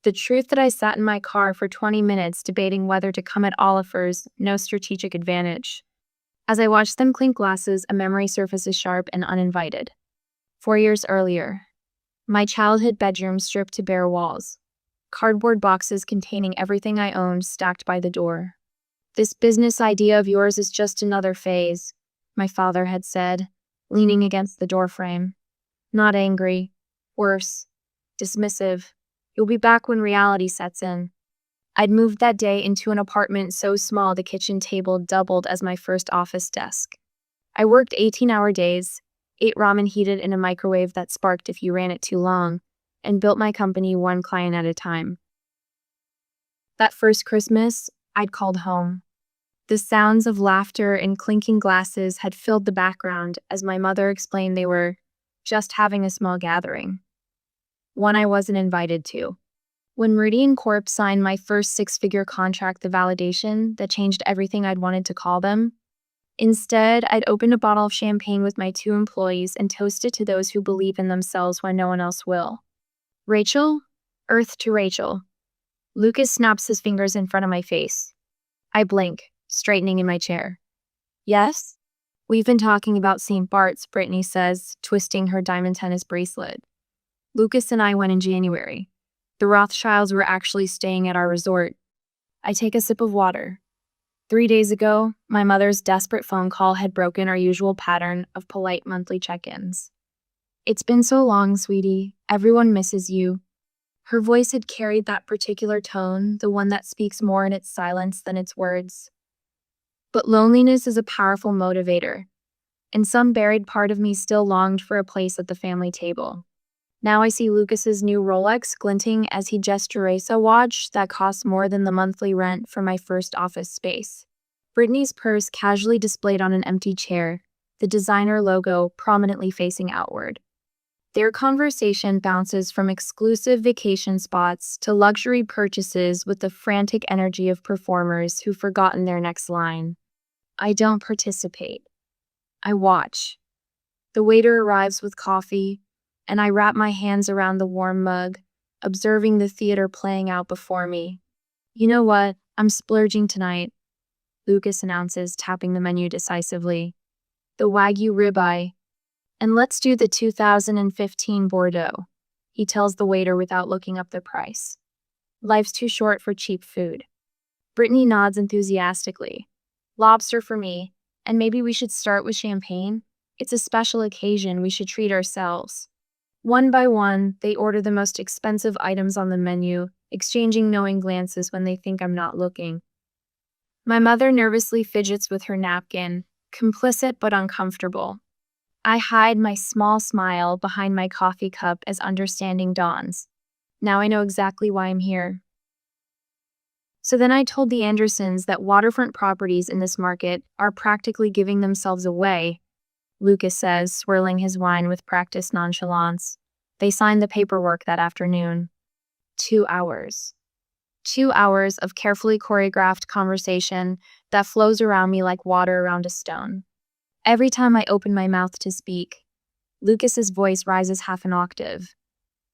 The truth that I sat in my car for 20 minutes debating whether to come at Oliver's no strategic advantage. As I watch them clink glasses, a memory surfaces sharp and uninvited. 4 years earlier. My childhood bedroom stripped to bare walls. Cardboard boxes containing everything I owned stacked by the door. "This business idea of yours is just another phase," my father had said, leaning against the doorframe. Not angry. Worse. Dismissive. "You'll be back when reality sets in." I'd moved that day into an apartment so small the kitchen table doubled as my first office desk. I worked 18-hour days, ate ramen heated in a microwave that sparked if you ran it too long, and built my company one client at a time. That first Christmas, I'd called home. The sounds of laughter and clinking glasses had filled the background as my mother explained they were just having a small gathering. One I wasn't invited to. When Meridian Corp signed my first six-figure contract, the validation that changed everything I'd wanted to call them. Instead, I'd opened a bottle of champagne with my 2 employees and toasted to those who believe in themselves when no one else will. "Rachel? Earth to Rachel." Lucas snaps his fingers in front of my face. I blink, straightening in my chair. "Yes?" "We've been talking about St. Bart's," Brittany says, twisting her diamond tennis bracelet. "Lucas and I went in January. The Rothschilds were actually staying at our resort." I take a sip of water. 3 days ago, my mother's desperate phone call had broken our usual pattern of polite monthly check-ins. "It's been so long, sweetie. Everyone misses you." Her voice had carried that particular tone, the one that speaks more in its silence than its words. But loneliness is a powerful motivator, and some buried part of me still longed for a place at the family table. Now I see Lucas's new Rolex glinting as he gestures a watch that costs more than the monthly rent for my first office space. Brittany's purse casually displayed on an empty chair, the designer logo prominently facing outward. Their conversation bounces from exclusive vacation spots to luxury purchases with the frantic energy of performers who've forgotten their next line. I don't participate. I watch. The waiter arrives with coffee, and I wrap my hands around the warm mug, observing the theater playing out before me. "You know what? I'm splurging tonight," Lucas announces, tapping the menu decisively. "The Wagyu ribeye. And let's do the 2015 Bordeaux," he tells the waiter without looking up the price. Life's too short for cheap food. Brittany nods enthusiastically. "Lobster for me, and maybe we should start with champagne. It's a special occasion, we should treat ourselves." One by one, they order the most expensive items on the menu, exchanging knowing glances when they think I'm not looking. My mother nervously fidgets with her napkin, complicit but uncomfortable. I hide my small smile behind my coffee cup as understanding dawns. Now I know exactly why I'm here. So then I told the Andersons that waterfront properties in this market are practically giving themselves away, Lucas says, swirling his wine with practiced nonchalance. They signed the paperwork that afternoon. 2 hours. 2 hours of carefully choreographed conversation that flows around me like water around a stone. Every time I open my mouth to speak, Lucas's voice rises half an octave,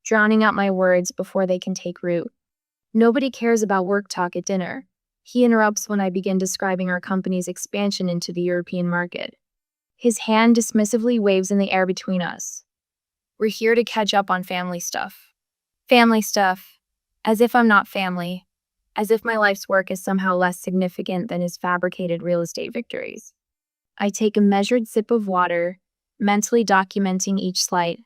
drowning out my words before they can take root. Nobody cares about work talk at dinner. He interrupts when I begin describing our company's expansion into the European market. His hand dismissively waves in the air between us. "We're here to catch up on family stuff." Family stuff. As if I'm not family. As if my life's work is somehow less significant than his fabricated real estate victories. I take a measured sip of water, mentally documenting each slight.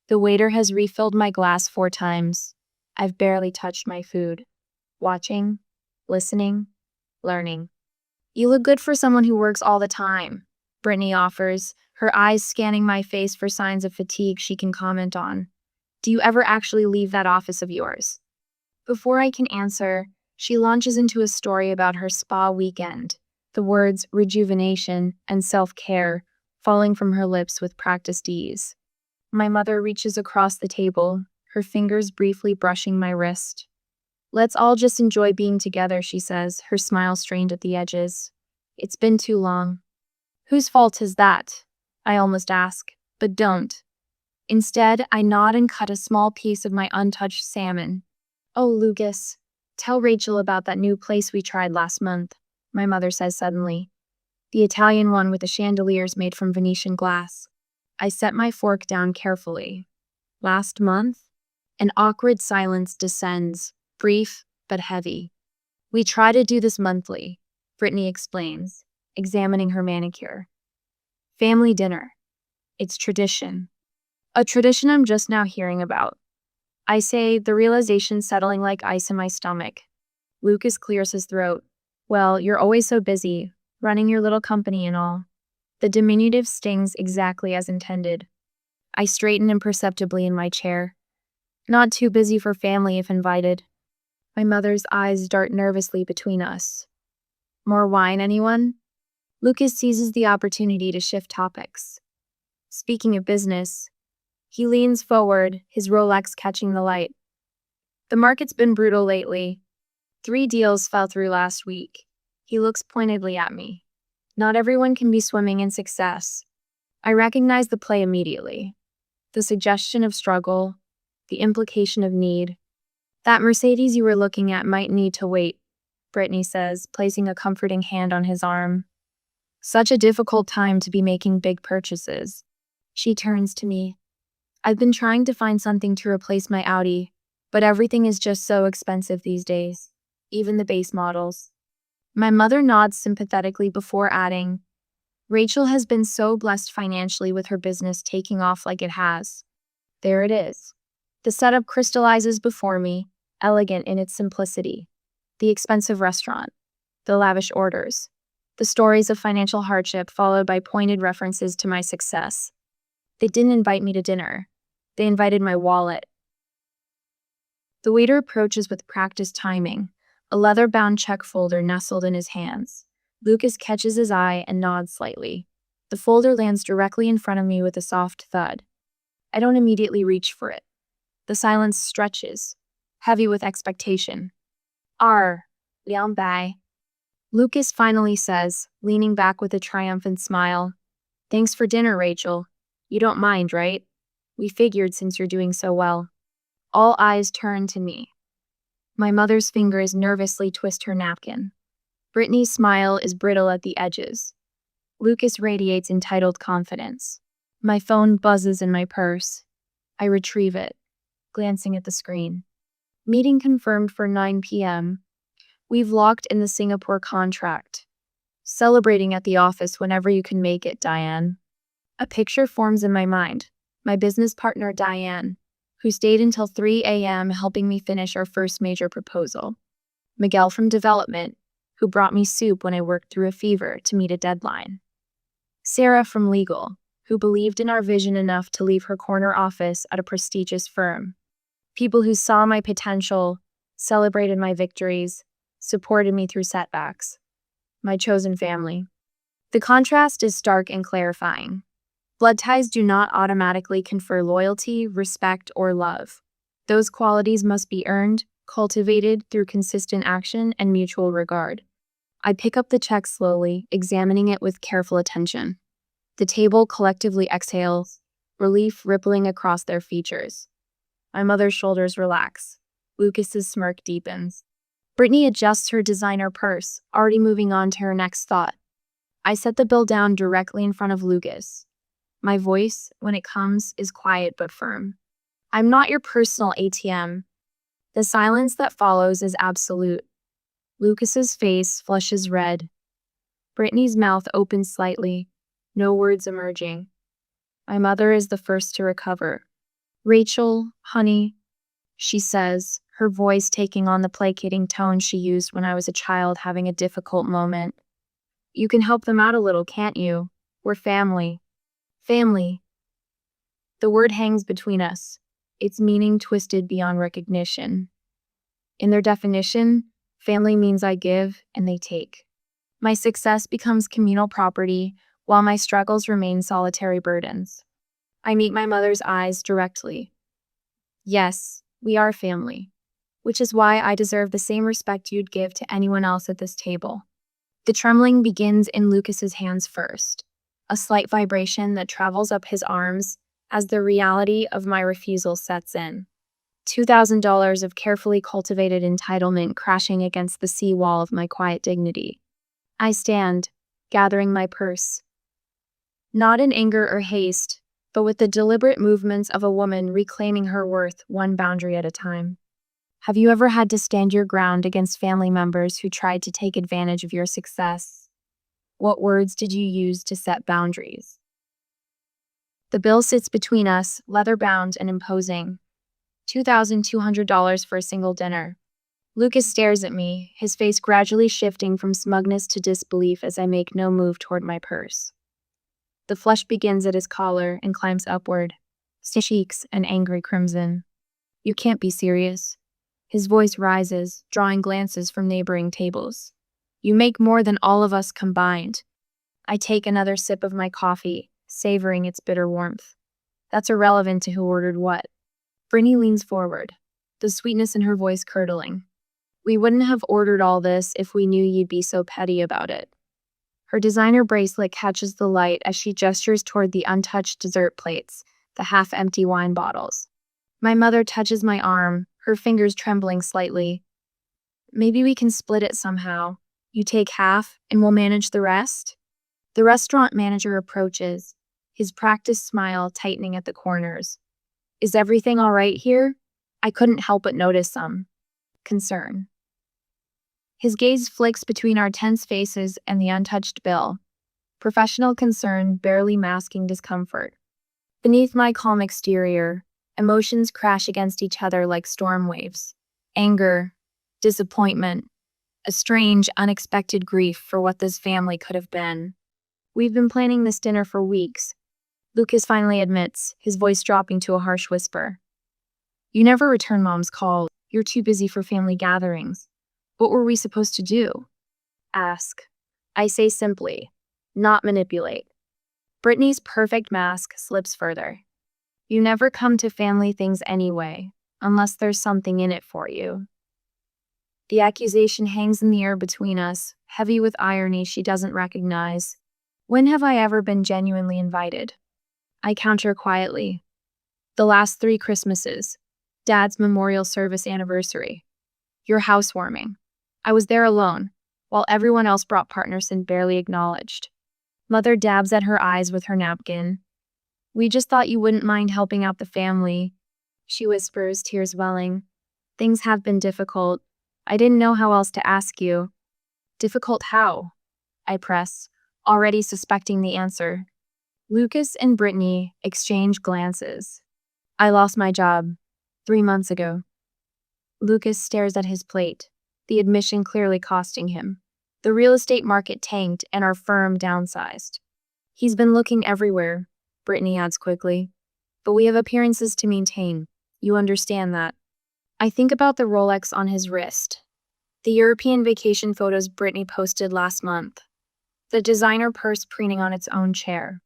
The waiter has refilled my glass 4 times. I've barely touched my food. Watching, listening, learning. "You look good for someone who works all the time," Brittany offers, her eyes scanning my face for signs of fatigue she can comment on. "Do you ever actually leave that office of yours?" Before I can answer, she launches into a story about her spa weekend. The words rejuvenation and self-care falling from her lips with practiced ease. My mother reaches across the table, her fingers briefly brushing my wrist. "Let's all just enjoy being together," she says, her smile strained at the edges. "It's been too long." "Whose fault is that?" I almost ask, but don't. Instead, I nod and cut a small piece of my untouched salmon. "Oh, Lucas, tell Rachel about that new place we tried last month," my mother says suddenly. "The Italian one with the chandeliers made from Venetian glass." I set my fork down carefully. "Last month?" An awkward silence descends, brief but heavy. "We try to do this monthly," Brittany explains, examining her manicure. "Family dinner. It's tradition." A tradition I'm just now hearing about. I say, the realization settling like ice in my stomach. Lucas clears his throat. "Well, you're always so busy, running your little company and all." The diminutive stings exactly as intended. I straighten imperceptibly in my chair. "Not too busy for family if invited." My mother's eyes dart nervously between us. "More wine, anyone?" Lucas seizes the opportunity to shift topics. "Speaking of business," he leans forward, his Rolex catching the light. "The market's been brutal lately. 3 deals fell through last week." He looks pointedly at me. Not everyone can be swimming in success. I recognize the play immediately. The suggestion of struggle, the implication of need. "That Mercedes you were looking at might need to wait," Brittany says, placing a comforting hand on his arm. "Such a difficult time to be making big purchases." She turns to me. "I've been trying to find something to replace my Audi, but everything is just so expensive these days, even the base models." My mother nods sympathetically before adding, "Rachel has been so blessed financially with her business taking off like it has." There it is. The setup crystallizes before me, elegant in its simplicity. The expensive restaurant, the lavish orders, the stories of financial hardship followed by pointed references to my success. They didn't invite me to dinner. They invited my wallet. The waiter approaches with practiced timing, a leather-bound check folder nestled in his hands. Lucas catches his eye and nods slightly. The folder lands directly in front of me with a soft thud. I don't immediately reach for it. The silence stretches, heavy with expectation. "Liang bai." Lucas finally says, leaning back with a triumphant smile. "Thanks for dinner, Rachel. You don't mind, right? We figured since you're doing so well." All eyes turn to me. My mother's fingers nervously twist her napkin. Brittany's smile is brittle at the edges. Lucas radiates entitled confidence. My phone buzzes in my purse. I retrieve it, glancing at the screen. "Meeting confirmed for 9 p.m. We've locked in the Singapore contract. Celebrating at the office whenever you can make it, Diane." A picture forms in my mind. My business partner, Diane, who stayed until 3 a.m. helping me finish our first major proposal. Miguel from development, who brought me soup when I worked through a fever to meet a deadline. Sarah from legal, who believed in our vision enough to leave her corner office at a prestigious firm. People who saw my potential, celebrated my victories, supported me through setbacks. My chosen family. The contrast is stark and clarifying. Blood ties do not automatically confer loyalty, respect, or love. Those qualities must be earned, cultivated through consistent action and mutual regard. I pick up the check slowly, examining it with careful attention. The table collectively exhales, relief rippling across their features. My mother's shoulders relax. Lucas's smirk deepens. Brittany adjusts her designer purse, already moving on to her next thought. I set the bill down directly in front of Lucas. My voice, when it comes, is quiet but firm. "I'm not your personal ATM." The silence that follows is absolute. Lucas's face flushes red. Brittany's mouth opens slightly, no words emerging. My mother is the first to recover. "Rachel, honey," she says, her voice taking on the placating tone she used when I was a child having a difficult moment. "You can help them out a little, can't you? We're family." Family. The word hangs between us, its meaning twisted beyond recognition. In their definition, family means I give and they take. My success becomes communal property, while my struggles remain solitary burdens. I meet my mother's eyes directly. Yes, we are family, which is why I deserve the same respect you'd give to anyone else at this table. The trembling begins in Lucas's hands first, a slight vibration that travels up his arms as the reality of my refusal sets in. $2,000 of carefully cultivated entitlement crashing against the seawall of my quiet dignity. I stand, gathering my purse. Not in anger or haste, but with the deliberate movements of a woman reclaiming her worth one boundary at a time. Have you ever had to stand your ground against family members who tried to take advantage of your success? What words did you use to set boundaries? The bill sits between us, leather-bound and imposing. $2,200 for a single dinner. Lucas stares at me, his face gradually shifting from smugness to disbelief as I make no move toward my purse. The flush begins at his collar and climbs upward, cheeks an angry crimson. You can't be serious. His voice rises, drawing glances from neighboring tables. You make more than all of us combined. I take another sip of my coffee, savoring its bitter warmth. That's irrelevant to who ordered what. Brittany leans forward, the sweetness in her voice curdling. We wouldn't have ordered all this if we knew you'd be so petty about it. Her designer bracelet catches the light as she gestures toward the untouched dessert plates, the half-empty wine bottles. My mother touches my arm, her fingers trembling slightly. Maybe we can split it somehow. You take half, and we'll manage the rest? The restaurant manager approaches, his practiced smile tightening at the corners. Is everything all right here? I couldn't help but notice some concern. His gaze flicks between our tense faces and the untouched bill, professional concern barely masking discomfort. Beneath my calm exterior, emotions crash against each other like storm waves. Anger, disappointment, a strange, unexpected grief for what this family could have been. We've been planning this dinner for weeks. Lucas finally admits, his voice dropping to a harsh whisper. You never return Mom's call. You're too busy for family gatherings. What were we supposed to do? Ask. I say simply, not manipulate. Brittany's perfect mask slips further. You never come to family things anyway, unless there's something in it for you. The accusation hangs in the air between us, heavy with irony she doesn't recognize. When have I ever been genuinely invited? I counter quietly. The last 3 Christmases. Dad's memorial service anniversary. Your housewarming. I was there alone, while everyone else brought partners and barely acknowledged. Mother dabs at her eyes with her napkin. We just thought you wouldn't mind helping out the family, she whispers, tears welling. Things have been difficult. I didn't know how else to ask you. Difficult how? I press, already suspecting the answer. Lucas and Brittany exchange glances. I lost my job 3 months ago. Lucas stares at his plate, the admission clearly costing him. The real estate market tanked and our firm downsized. He's been looking everywhere, Brittany adds quickly. But we have appearances to maintain. You understand that. I think about the Rolex on his wrist. The European vacation photos Brittany posted last month. The designer purse preening on its own chair.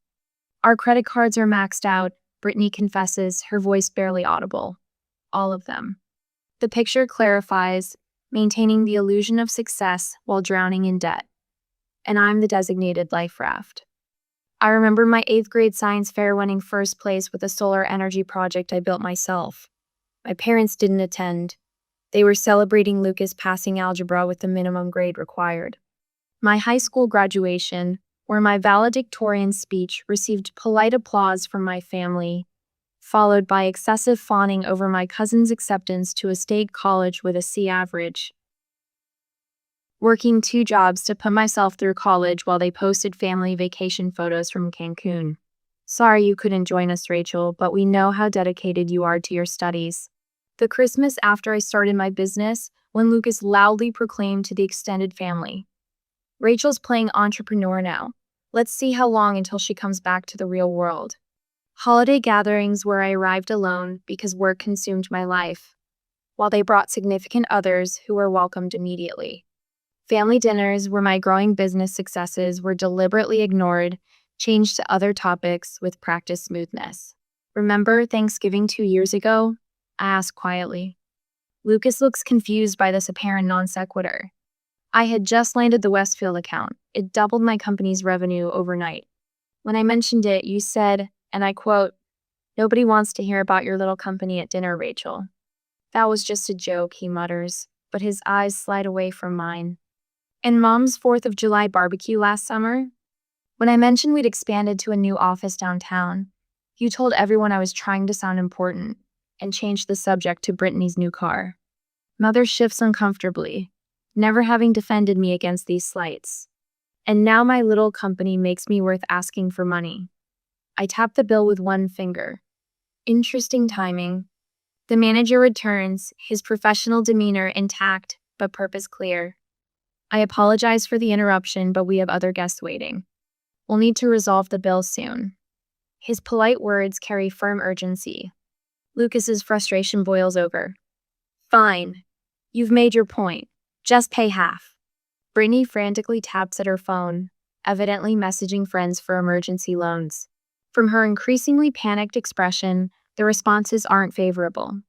Our credit cards are maxed out, Brittany confesses, her voice barely audible. All of them. The picture clarifies, maintaining the illusion of success while drowning in debt. And I'm the designated life raft. I remember my 8th grade science fair winning first place with a solar energy project I built myself. My parents didn't attend. They were celebrating Lucas passing algebra with the minimum grade required. My high school graduation, where my valedictorian speech received polite applause from my family, followed by excessive fawning over my cousin's acceptance to a state college with a C average. Working 2 jobs to put myself through college while they posted family vacation photos from Cancun. Sorry you couldn't join us, Rachel, but we know how dedicated you are to your studies. The Christmas after I started my business, when Lucas loudly proclaimed to the extended family, Rachel's playing entrepreneur now. Let's see how long until she comes back to the real world. Holiday gatherings where I arrived alone because work consumed my life, while they brought significant others who were welcomed immediately. Family dinners where my growing business successes were deliberately ignored Change to other topics with practiced smoothness. Remember Thanksgiving 2 years ago? I ask quietly. Lucas looks confused by this apparent non sequitur. I had just landed the Westfield account. It doubled my company's revenue overnight. When I mentioned it, you said, and I quote, "Nobody wants to hear about your little company at dinner, Rachel." That was just a joke, he mutters, but his eyes slide away from mine. And Mom's 4th of July barbecue last summer? When I mentioned we'd expanded to a new office downtown, you told everyone I was trying to sound important and changed the subject to Brittany's new car. Mother shifts uncomfortably, never having defended me against these slights. And now my little company makes me worth asking for money. I tap the bill with one finger. Interesting timing. The manager returns, his professional demeanor intact, but purpose clear. I apologize for the interruption, but we have other guests waiting. We'll need to resolve the bill soon. His polite words carry firm urgency. Lucas's frustration boils over. Fine. You've made your point. Just pay half. Brittany frantically taps at her phone, evidently messaging friends for emergency loans. From her increasingly panicked expression, the responses aren't favorable.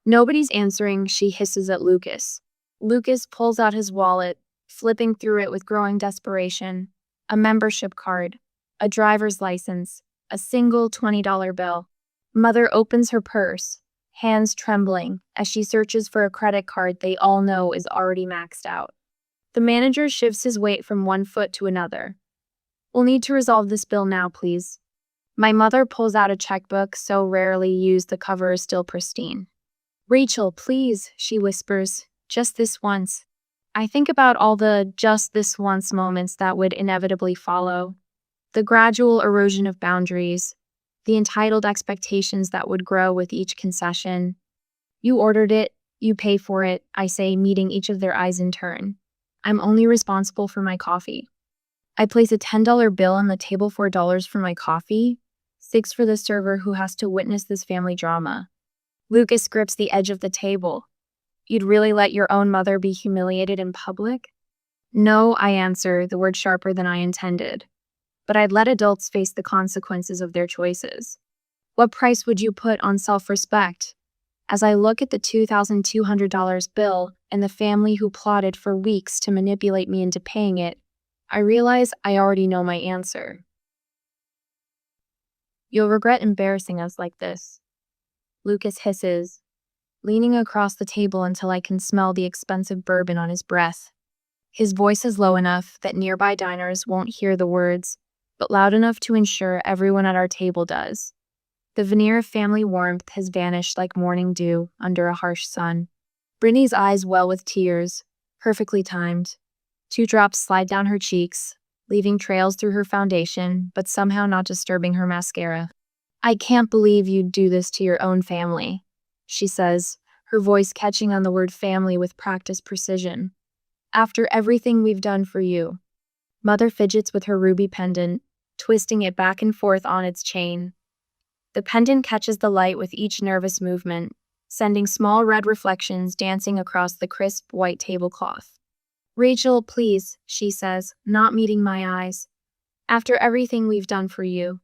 Nobody's answering, she hisses at Lucas. Lucas pulls out his wallet, flipping through it with growing desperation. A membership card, a driver's license, a single $20 bill. Mother opens her purse, hands trembling, as she searches for a credit card they all know is already maxed out. The manager shifts his weight from one foot to another. We'll need to resolve this bill now, please. My mother pulls out a checkbook so rarely used the cover is still pristine. Rachel, please, she whispers, just this once. I think about all the just this once moments that would inevitably follow. The gradual erosion of boundaries, the entitled expectations that would grow with each concession. You ordered it, you pay for it, I say, meeting each of their eyes in turn. I'm only responsible for my coffee. I place a $10 bill on the table, $4 for my coffee, $6 for the server who has to witness this family drama. Lucas grips the edge of the table. You'd really let your own mother be humiliated in public? No, I answer, the word sharper than I intended. But I'd let adults face the consequences of their choices. What price would you put on self-respect? As I look at the $2,200 bill and the family who plotted for weeks to manipulate me into paying it, I realize I already know my answer. You'll regret embarrassing us like this. Lucas hisses, leaning across the table until I can smell the expensive bourbon on his breath. His voice is low enough that nearby diners won't hear the words, but loud enough to ensure everyone at our table does. The veneer of family warmth has vanished like morning dew under a harsh sun. Brittany's eyes well with tears, perfectly timed. 2 drops slide down her cheeks, leaving trails through her foundation, but somehow not disturbing her mascara. I can't believe you'd do this to your own family, she says, her voice catching on the word family with practiced precision. After everything we've done for you. Mother fidgets with her ruby pendant, twisting it back and forth on its chain. The pendant catches the light with each nervous movement, sending small red reflections dancing across the crisp white tablecloth. Rachel, please, she says, not meeting my eyes. After everything we've done for you.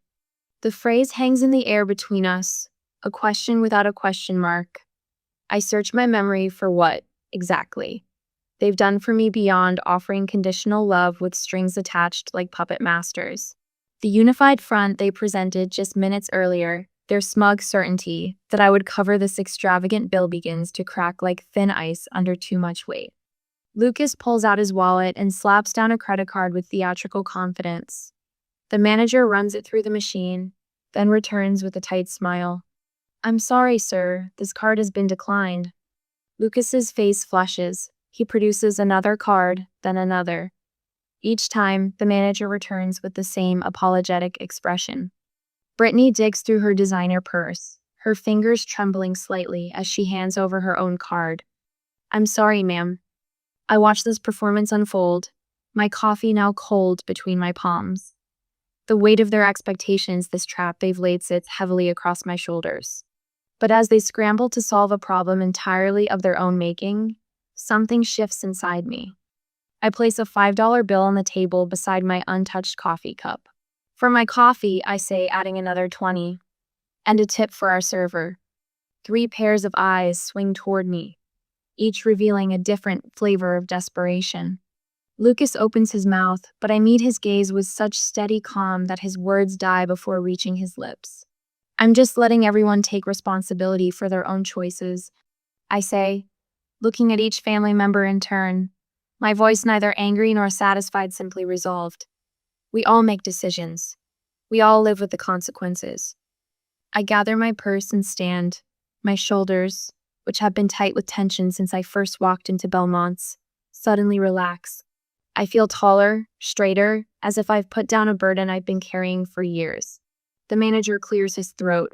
The phrase hangs in the air between us, a question without a question mark. I search my memory for what, exactly, they've done for me beyond offering conditional love with strings attached like puppet masters. The unified front they presented just minutes earlier, their smug certainty that I would cover this extravagant bill begins to crack like thin ice under too much weight. Lucas pulls out his wallet and slaps down a credit card with theatrical confidence. The manager runs it through the machine, then returns with a tight smile. I'm sorry, sir, this card has been declined. Lucas's face flushes. He produces another card, then another. Each time, the manager returns with the same apologetic expression. Brittany digs through her designer purse, her fingers trembling slightly as she hands over her own card. I'm sorry, ma'am. I watch this performance unfold, my coffee now cold between my palms. The weight of their expectations, this trap they've laid, sits heavily across my shoulders. But as they scramble to solve a problem entirely of their own making, something shifts inside me. I place a $5 bill on the table beside my untouched coffee cup. For my coffee, I say, adding another 20. And a tip for our server. 3 pairs of eyes swing toward me, each revealing a different flavor of desperation. Lucas opens his mouth, but I meet his gaze with such steady calm that his words die before reaching his lips. I'm just letting everyone take responsibility for their own choices, I say, looking at each family member in turn, my voice neither angry nor satisfied, simply resolved. We all make decisions. We all live with the consequences. I gather my purse and stand, my shoulders, which have been tight with tension since I first walked into Belmont's, suddenly relax. I feel taller, straighter, as if I've put down a burden I've been carrying for years. The manager clears his throat.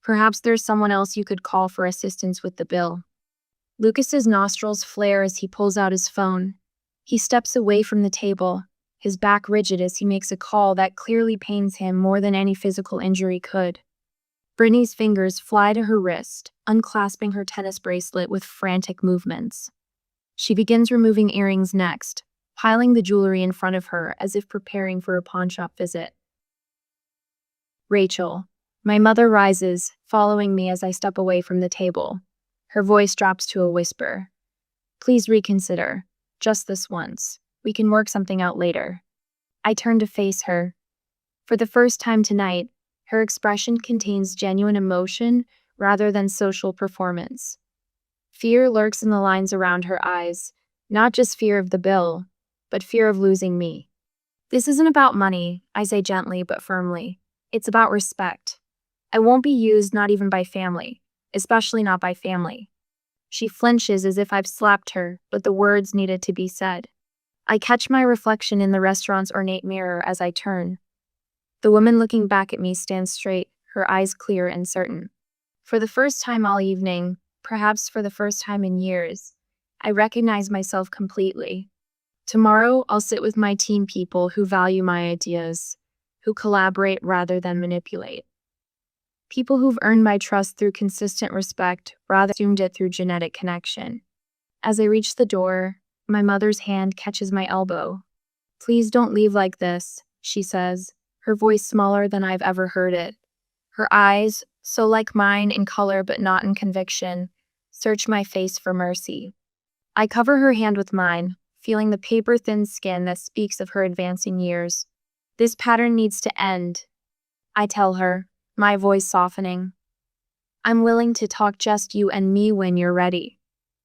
Perhaps there's someone else you could call for assistance with the bill. Lucas's nostrils flare as he pulls out his phone. He steps away from the table, his back rigid as he makes a call that clearly pains him more than any physical injury could. Brittany's fingers fly to her wrist, unclasping her tennis bracelet with frantic movements. She begins removing earrings next, piling the jewelry in front of her as if preparing for a pawnshop visit. Rachel. My mother rises, following me as I step away from the table. Her voice drops to a whisper. Please reconsider. Just this once. We can work something out later. I turn to face her. For the first time tonight, her expression contains genuine emotion rather than social performance. Fear lurks in the lines around her eyes, not just fear of the bill, but fear of losing me. This isn't about money, I say gently but firmly. It's about respect. I won't be used, not even by family, especially not by family. She flinches as if I've slapped her, but the words needed to be said. I catch my reflection in the restaurant's ornate mirror as I turn. The woman looking back at me stands straight, her eyes clear and certain. For the first time all evening, perhaps for the first time in years, I recognize myself completely. Tomorrow, I'll sit with my team people who value my ideas, who collaborate rather than manipulate. People who've earned my trust through consistent respect rather than assumed it through genetic connection. As I reach the door, my mother's hand catches my elbow. Please don't leave like this, she says, her voice smaller than I've ever heard it. Her eyes, so like mine in color but not in conviction, search my face for mercy. I cover her hand with mine, feeling the paper-thin skin that speaks of her advancing years. This pattern needs to end, I tell her, my voice softening. I'm willing to talk just you and me when you're ready.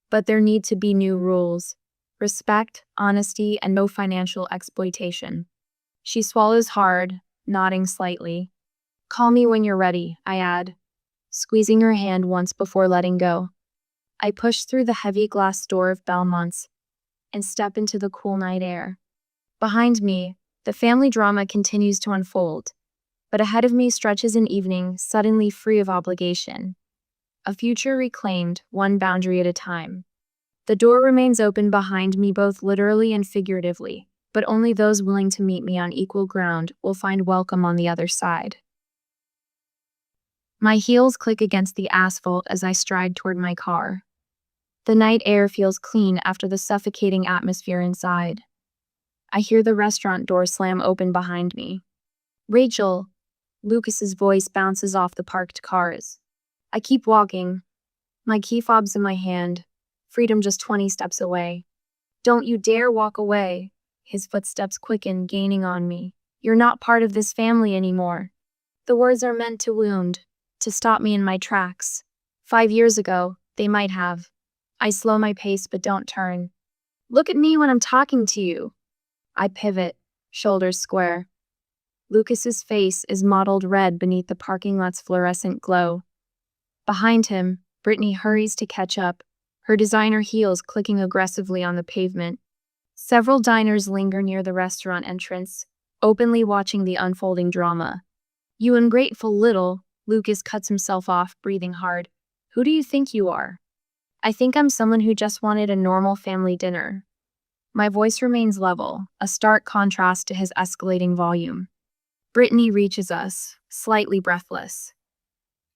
But there need to be new rules. Respect, honesty, and no financial exploitation. She swallows hard, nodding slightly. Call me when you're ready, I add, squeezing her hand once before letting go. I push through the heavy glass door of Belmont's and step into the cool night air. Behind me, the family drama continues to unfold, but ahead of me stretches an evening suddenly free of obligation. A future reclaimed, one boundary at a time. The door remains open behind me both literally and figuratively, but only those willing to meet me on equal ground will find welcome on the other side. My heels click against the asphalt as I stride toward my car. The night air feels clean after the suffocating atmosphere inside. I hear the restaurant door slam open behind me. Rachel, Lucas's voice bounces off the parked cars. I keep walking, my key fobs in my hand, freedom just 20 steps away. Don't you dare walk away. His footsteps quicken, gaining on me. You're not part of this family anymore. The words are meant to wound, to stop me in my tracks. 5 years ago, they might have. I slow my pace but don't turn. Look at me when I'm talking to you. I pivot, shoulders square. Lucas's face is mottled red beneath the parking lot's fluorescent glow. Behind him, Brittany hurries to catch up, her designer heels clicking aggressively on the pavement. Several diners linger near the restaurant entrance, openly watching the unfolding drama. You ungrateful little, Lucas cuts himself off, breathing hard. Who do you think you are? I think I'm someone who just wanted a normal family dinner. My voice remains level, a stark contrast to his escalating volume. Brittany reaches us, slightly breathless.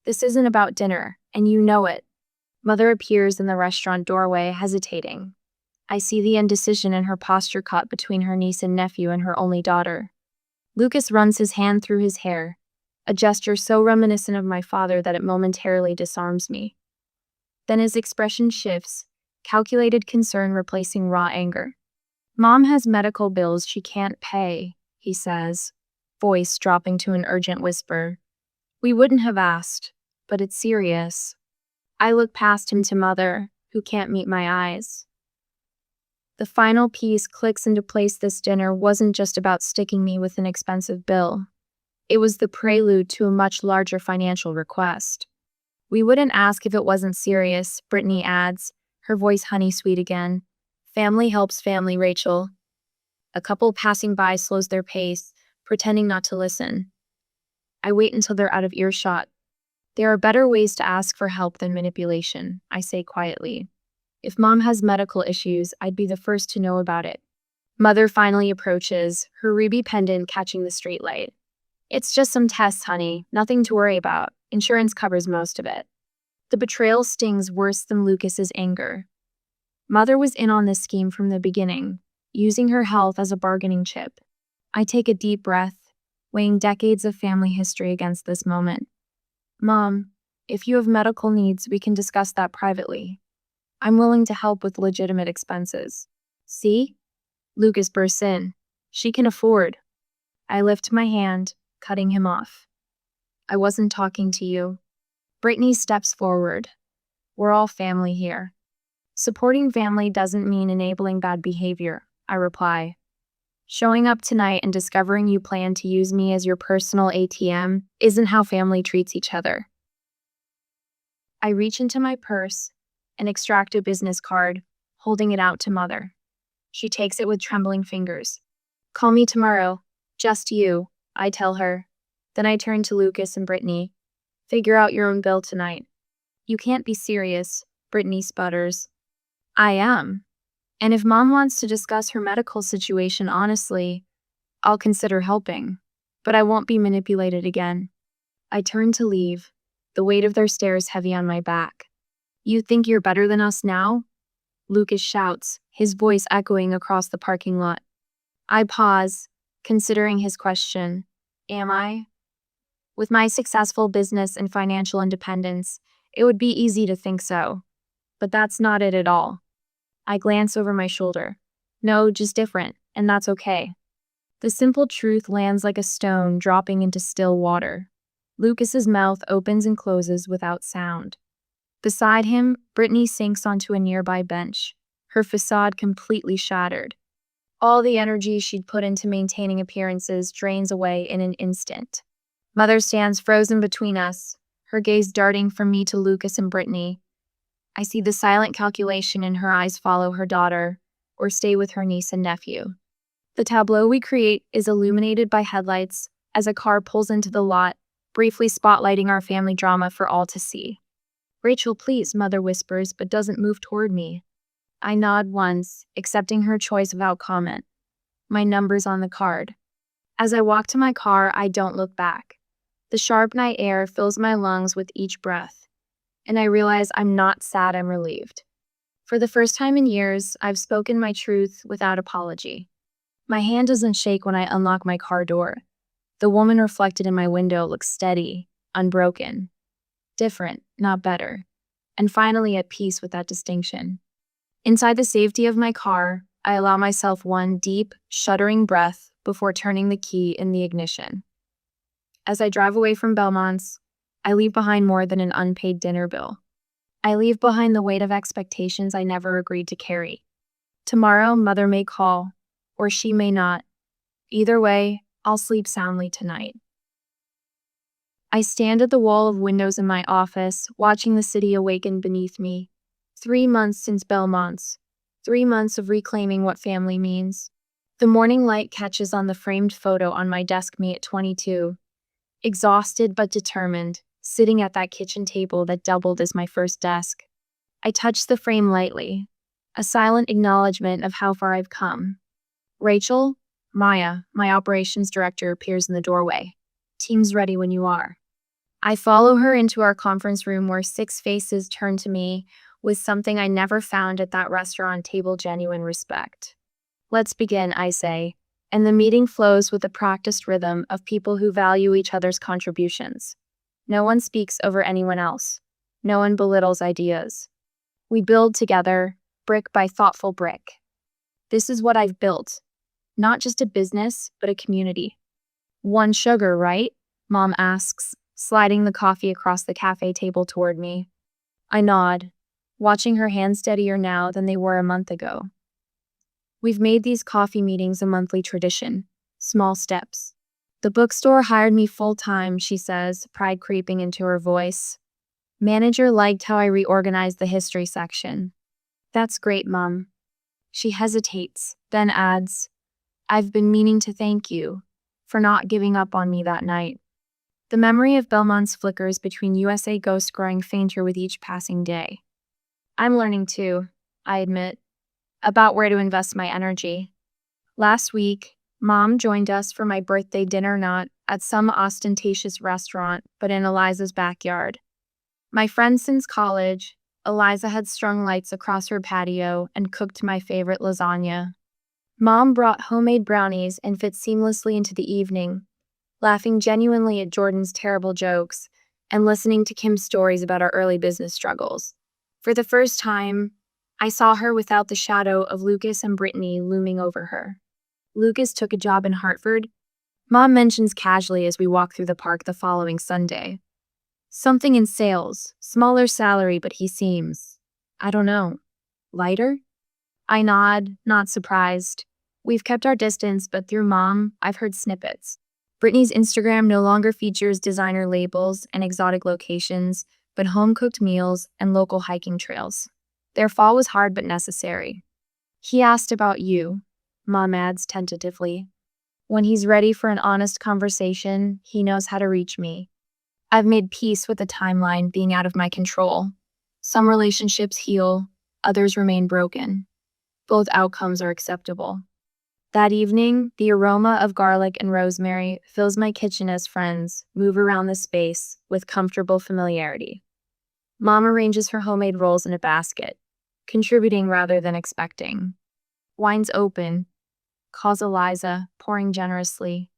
This isn't about dinner, and you know it. Mother appears in the restaurant doorway, hesitating. I see the indecision in her posture caught between her niece and nephew and her only daughter. Lucas runs his hand through his hair, a gesture so reminiscent of my father that it momentarily disarms me. Then his expression shifts, calculated concern replacing raw anger. Mom has medical bills she can't pay, he says, voice dropping to an urgent whisper. We wouldn't have asked, but it's serious. I look past him to Mother, who can't meet my eyes. The final piece clicks into place. This dinner wasn't just about sticking me with an expensive bill. It was the prelude to a much larger financial request. We wouldn't ask if it wasn't serious, Brittany adds, her voice honey-sweet again. Family helps family, Rachel. A couple passing by slows their pace, pretending not to listen. I wait until they're out of earshot. There are better ways to ask for help than manipulation, I say quietly. If Mom has medical issues, I'd be the first to know about it. Mother finally approaches, her ruby pendant catching the streetlight. It's just some tests, honey. Nothing to worry about. Insurance covers most of it. The betrayal stings worse than Lucas's anger. Mother was in on this scheme from the beginning, using her health as a bargaining chip. I take a deep breath, weighing decades of family history against this moment. Mom, if you have medical needs, we can discuss that privately. I'm willing to help with legitimate expenses. See? Lucas bursts in. She can afford. I lift my hand, cutting him off. I wasn't talking to you. Brittany steps forward. We're all family here. Supporting family doesn't mean enabling bad behavior, I reply. Showing up tonight and discovering you plan to use me as your personal ATM isn't how family treats each other. I reach into my purse and extract a business card, holding it out to Mother. She takes it with trembling fingers. Call me tomorrow. Just you, I tell her. Then I turn to Lucas and Brittany. Figure out your own bill tonight. You can't be serious, Brittany sputters. I am. And if Mom wants to discuss her medical situation honestly, I'll consider helping. But I won't be manipulated again. I turn to leave, the weight of their stares heavy on my back. You think you're better than us now? Lucas shouts, his voice echoing across the parking lot. I pause, considering his question. Am I? With my successful business and financial independence, it would be easy to think so. But that's not it at all. I glance over my shoulder. No, just different, and that's okay. The simple truth lands like a stone dropping into still water. Lucas's mouth opens and closes without sound. Beside him, Brittany sinks onto a nearby bench, her facade completely shattered. All the energy she'd put into maintaining appearances drains away in an instant. Mother stands frozen between us, her gaze darting from me to Lucas and Brittany. I see the silent calculation in her eyes follow her daughter, or stay with her niece and nephew. The tableau we create is illuminated by headlights as a car pulls into the lot, briefly spotlighting our family drama for all to see. Rachel, please, Mother whispers, but doesn't move toward me. I nod once, accepting her choice without comment. My number's on the card. As I walk to my car, I don't look back. The sharp night air fills my lungs with each breath, and I realize I'm not sad, I'm relieved. For the first time in years, I've spoken my truth without apology. My hand doesn't shake when I unlock my car door. The woman reflected in my window looks steady, unbroken. Different, not better. And finally at peace with that distinction. Inside the safety of my car, I allow myself one deep, shuddering breath before turning the key in the ignition. As I drive away from Belmont's, I leave behind more than an unpaid dinner bill. I leave behind the weight of expectations I never agreed to carry. Tomorrow, Mother may call, or she may not. Either way, I'll sleep soundly tonight. I stand at the wall of windows in my office, watching the city awaken beneath me. 3 months since Belmont's. 3 months of reclaiming what family means. The morning light catches on the framed photo on my desk, me at 22. Exhausted but determined, sitting at that kitchen table that doubled as my first desk. I touch the frame lightly, a silent acknowledgement of how far I've come. Rachel, Maya, my operations director, appears in the doorway. Team's ready when you are. I follow her into our conference room where 6 faces turn to me, with something I never found at that restaurant table: genuine respect. Let's begin, I say, and the meeting flows with the practiced rhythm of people who value each other's contributions. No one speaks over anyone else. No one belittles ideas. We build together, brick by thoughtful brick. This is what I've built. Not just a business, but a community. One sugar, right? Mom asks, sliding the coffee across the cafe table toward me. I nod, watching her hands steadier now than they were a month ago. We've made these coffee meetings a monthly tradition. Small steps. The bookstore hired me full-time, she says, pride creeping into her voice. Manager liked how I reorganized the history section. That's great, Mom. She hesitates, then adds, I've been meaning to thank you for not giving up on me that night. The memory of Belmont's flickers between USA ghosts growing fainter with each passing day. I'm learning too, I admit, about where to invest my energy. Last week, Mom joined us for my birthday dinner, not at some ostentatious restaurant, but in Eliza's backyard. My friend since college, Eliza had strung lights across her patio and cooked my favorite lasagna. Mom brought homemade brownies and fit seamlessly into the evening, laughing genuinely at Jordan's terrible jokes and listening to Kim's stories about our early business struggles. For the first time, I saw her without the shadow of Lucas and Brittany looming over her. Lucas took a job in Hartford. Mom mentions casually as we walk through the park the following Sunday. Something in sales, smaller salary, but he seems, I don't know, lighter? I nod, not surprised. We've kept our distance, but through Mom, I've heard snippets. Brittany's Instagram no longer features designer labels and exotic locations, but home-cooked meals and local hiking trails. Their fall was hard but necessary. He asked about you, Mom adds tentatively. When he's ready for an honest conversation, he knows how to reach me. I've made peace with the timeline being out of my control. Some relationships heal, others remain broken. Both outcomes are acceptable. That evening, the aroma of garlic and rosemary fills my kitchen as friends move around the space with comfortable familiarity. Mom arranges her homemade rolls in a basket, contributing rather than expecting. Wine's open, calls Eliza, pouring generously.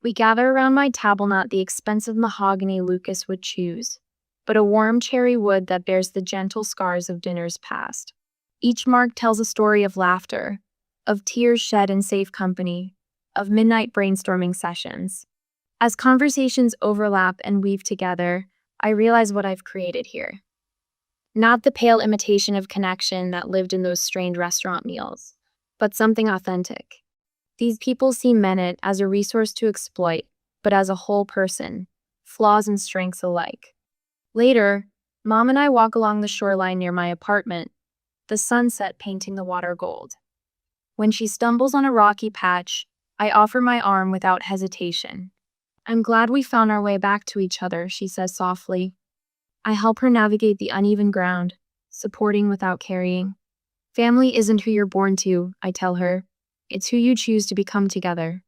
We gather around my table, not the expensive mahogany Lucas would choose, but a warm cherry wood that bears the gentle scars of dinners past. Each mark tells a story of laughter, of tears shed in safe company, of midnight brainstorming sessions. As conversations overlap and weave together, I realize what I've created here. Not the pale imitation of connection that lived in those strained restaurant meals, but something authentic. These people see Menet as a resource to exploit, but as a whole person, flaws and strengths alike. Later, Mom and I walk along the shoreline near my apartment, the sunset painting the water gold. When she stumbles on a rocky patch, I offer my arm without hesitation. I'm glad we found our way back to each other, she says softly. I help her navigate the uneven ground, supporting without carrying. Family isn't who you're born to, I tell her. It's who you choose to become together.